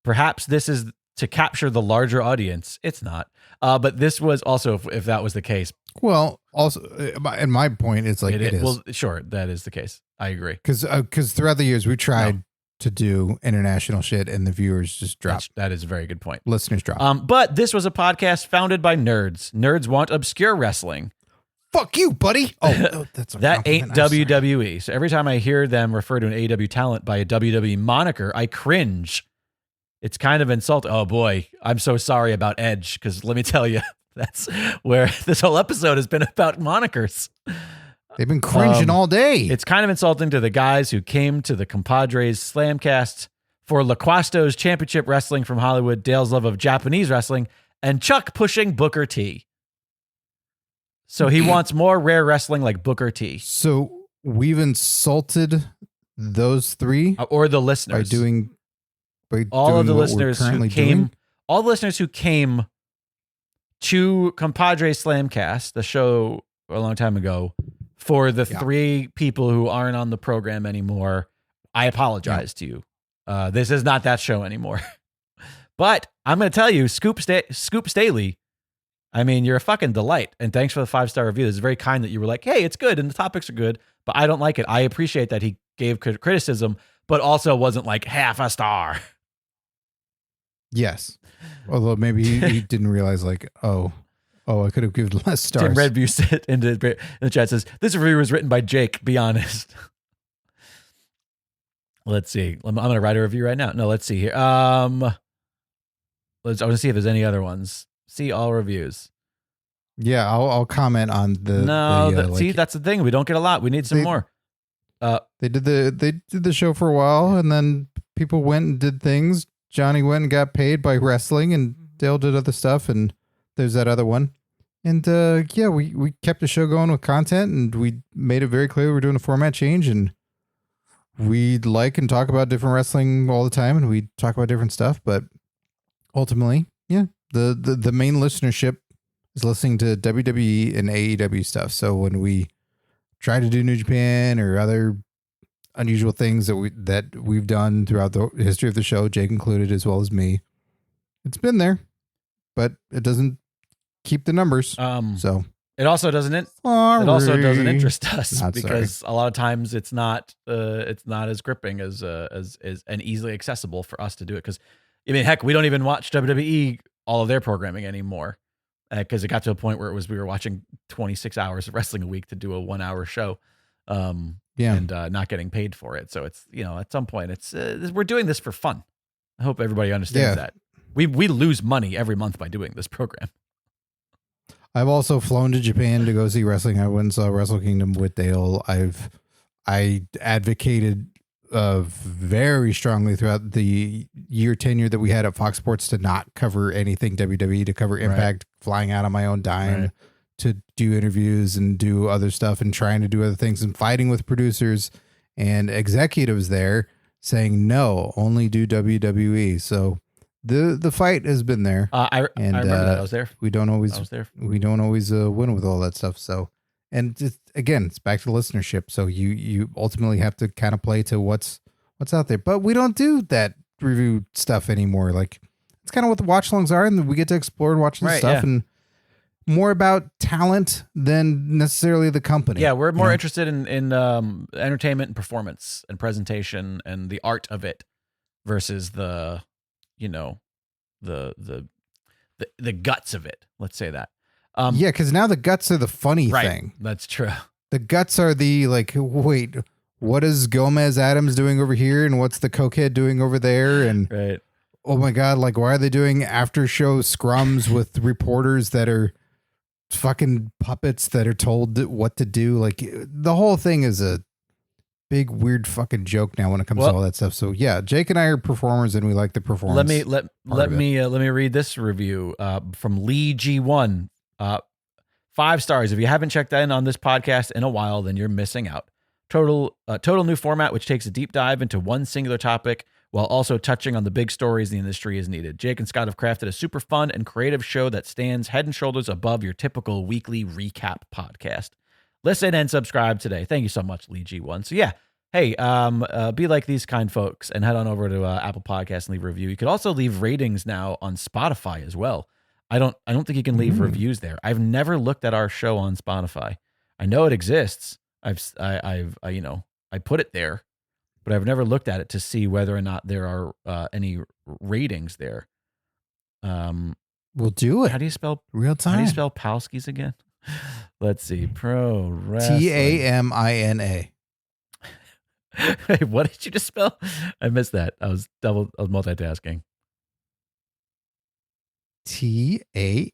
Perhaps this is to capture the larger audience. It's not. But this was also, if that was the case. Well, also, and my point is like it is. Well, sure, that is the case. I agree. Because throughout the years, we tried to do international shit and the viewers just dropped. That is a very good point. Listeners dropped. But this was a podcast founded by nerds. Nerds want obscure wrestling. Fuck you, buddy. Oh, that's a that ain't compliment. WWE. So every time I hear them refer to an AEW talent by a WWE moniker, I cringe. It's kind of insulting. Oh boy, I'm so sorry about Edge, because let me tell you, that's where this whole episode has been about monikers. They've been cringing all day. It's kind of insulting to the guys who came to the Compadres Slamcast for LaQuasto's championship wrestling from Hollywood, Dale's love of Japanese wrestling, and Chuck pushing Booker T. So he wants more rare wrestling like Booker T. So we've insulted those three, or the listeners, by all doing of the what listeners we're who currently came, doing? all the listeners who came to Compadre Slamcast, the show a long time ago, for the three people who aren't on the program anymore. I apologize to you. This is not that show anymore. But I'm going to tell you, Scoop Staley, I mean, you're a fucking delight. And thanks for the 5-star review. This is very kind that you were like, hey, it's good and the topics are good, but I don't like it. I appreciate that he gave criticism, but also wasn't like half a star. Yes. Although maybe he didn't realize like, oh, I could have given less stars. Tim Redview said in the chat says, this review was written by Jake, be honest. Let's see. I'm going to write a review right now. No, let's see here. I want to see if there's any other ones. See all reviews. Yeah, I'll comment on the. See, that's the thing. We don't get a lot. We need some more. They did the show for a while, and then people went and did things. Johnny went and got paid by wrestling, and Dale did other stuff, and there's that other one. And we kept the show going with content, and we made it very clear we're doing a format change, and we like and talk about different wrestling all the time, and we talk about different stuff. But ultimately, the main listenership is listening to WWE and AEW stuff. So when we try to do New Japan or other unusual things that we've done throughout the history of the show, Jake included as well as me, it's been there, but it doesn't keep the numbers. So it also doesn't interest us because a lot of times it's not as gripping as and easily accessible for us to do it. Because I mean, heck, we don't even watch WWE all of their programming anymore. Because it got to a point where we were watching 26 hours of wrestling a week to do a 1-hour show, and not getting paid for it. So it's, at some point we're doing this for fun. I hope everybody understands that. We lose money every month by doing this program. I've also flown to Japan to go see wrestling. I went and saw Wrestle Kingdom with Dale. I advocated very strongly throughout the tenure that we had at Fox Sports to not cover anything WWE, to cover Impact, flying out on my own dime to do interviews and do other stuff and trying to do other things and fighting with producers and executives there saying, no, only do WWE. So the fight has been there. I remember that. I was there. We don't always win with all that stuff. So, and again, it's back to listenership. So you ultimately have to kind of play to what's out there. But we don't do that review stuff anymore. Like, it's kind of what the watch longs are, and we get to explore and watch this stuff, and more about talent than necessarily the company. Yeah, we're more interested in entertainment and performance and presentation and the art of it versus the guts of it. Let's say that. Because now the guts are the funny thing. That's true. The guts are the wait, what is Gomez Adams doing over here, and what's the cokehead doing over there? And oh my God, why are they doing after show scrums with reporters that are fucking puppets that are told what to do? The whole thing is a big weird fucking joke now when it comes to all that stuff. So yeah, Jake and I are performers, and we like the performance. Let me read this review from Lee G1. 5 stars. If you haven't checked in on this podcast in a while, then you're missing out. Total new format, which takes a deep dive into one singular topic while also touching on the big stories the industry is needed. Jake and Scott have crafted a super fun and creative show that stands head and shoulders above your typical weekly recap podcast. listen and subscribe today. Thank you so much, Lee G1. So yeah, hey, be like these kind folks and head on over to Apple Podcasts and leave a review. You could also leave ratings now on Spotify as well. I don't think you can leave reviews there. I've never looked at our show on Spotify. I know it exists. I put it there, but I've never looked at it to see whether or not there are any ratings there. We'll do it. How do you spell real time? How do you spell Palskis again? Let's see. Pro wrestling. TAMINA. Hey, what did you just spell? I missed that. I was multitasking. TAMINA.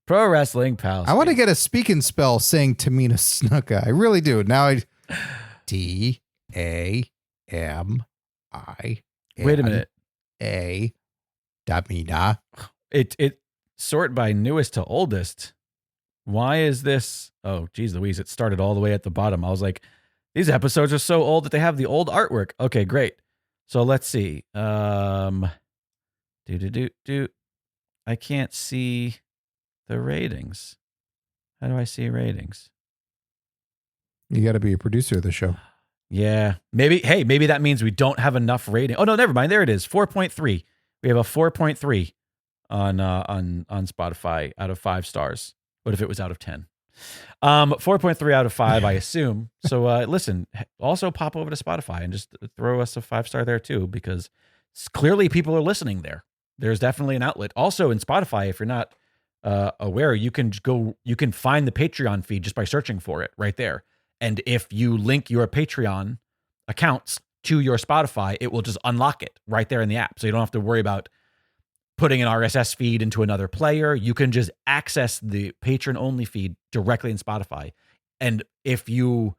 Pro wrestling Palskis. I want to get a speak and spell saying Tamina Snuka. I really do. Now TAMINA. Wait a minute. Tamina. It sort by newest to oldest. Why is this? Oh, geez Louise, it started all the way at the bottom. I was like, these episodes are so old that they have the old artwork. Okay, great. So let's see. I can't see the ratings. How do I see ratings? You got to be a producer of the show. Yeah. Maybe that means we don't have enough rating. Oh no, never mind. There it is. 4.3. We have a 4.3 on Spotify out of 5 stars. What if it was out of 10? 4.3 out of 5, I assume. So listen, also pop over to Spotify and just throw us a 5-star there too, because clearly people are listening there. There's definitely an outlet. Also in Spotify, if you're not aware, you can find the Patreon feed just by searching for it right there. And if you link your Patreon accounts to your Spotify, it will just unlock it right there in the app. So you don't have to worry about putting an RSS feed into another player. You can just access the patron-only feed directly in Spotify. And if you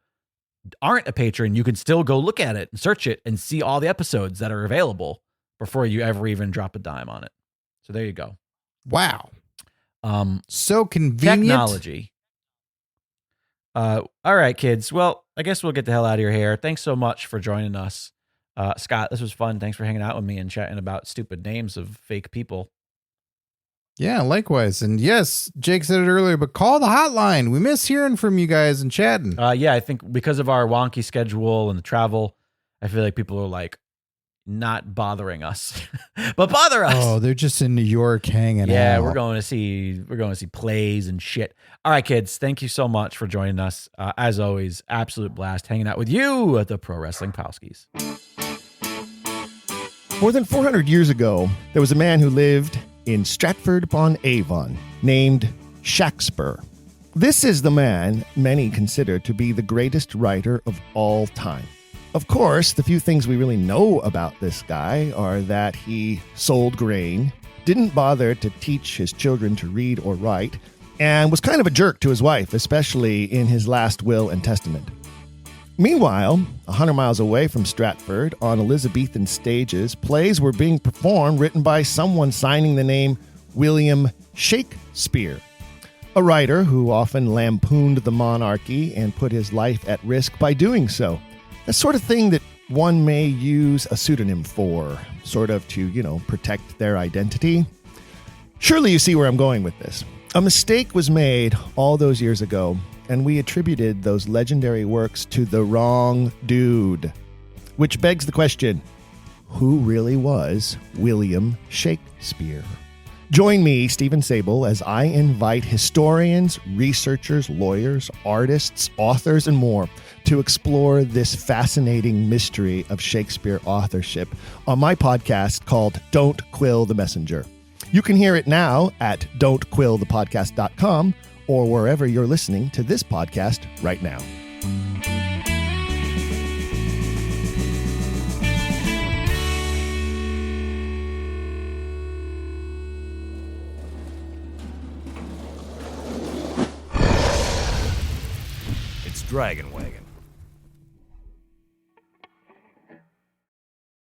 aren't a patron, you can still go look at it and search it and see all the episodes that are available before you ever even drop a dime on it. So there you go. Wow. So convenient. Technology. All right, kids. Well, I guess we'll get the hell out of your hair. Thanks so much for joining us. Scott, this was fun. Thanks for hanging out with me and chatting about stupid names of fake people. Yeah, likewise. And yes, Jake said it earlier, but call the hotline. We miss hearing from you guys and chatting. Yeah, I think because of our wonky schedule and the travel, I feel like people are like not bothering us, but bother us. Oh, they're just in New York hanging out. Yeah, we're going to see plays and shit. All right, kids, thank you so much for joining us. As always, absolute blast hanging out with you at the Pro Wrestling Palskis. More than 400 years ago, there was a man who lived in Stratford-upon-Avon named Shakespeare. This is the man many consider to be the greatest writer of all time. Of course, the few things we really know about this guy are that he sold grain, didn't bother to teach his children to read or write, and was kind of a jerk to his wife, especially in his last will and testament. Meanwhile, 100 miles away from Stratford, on Elizabethan stages, plays were being performed written by someone signing the name William Shakespeare, a writer who often lampooned the monarchy and put his life at risk by doing so. The sort of thing that one may use a pseudonym for, sort of to, protect their identity. Surely you see where I'm going with this. A mistake was made all those years ago, and we attributed those legendary works to the wrong dude. Which begs the question, who really was William Shakespeare? Join me, Stephen Sable, as I invite historians, researchers, lawyers, artists, authors, and more to explore this fascinating mystery of Shakespeare authorship on my podcast called Don't Quill the Messenger. You can hear it now at don'tquillthepodcast.com or wherever you're listening to this podcast right now. It's Dragon Wagon.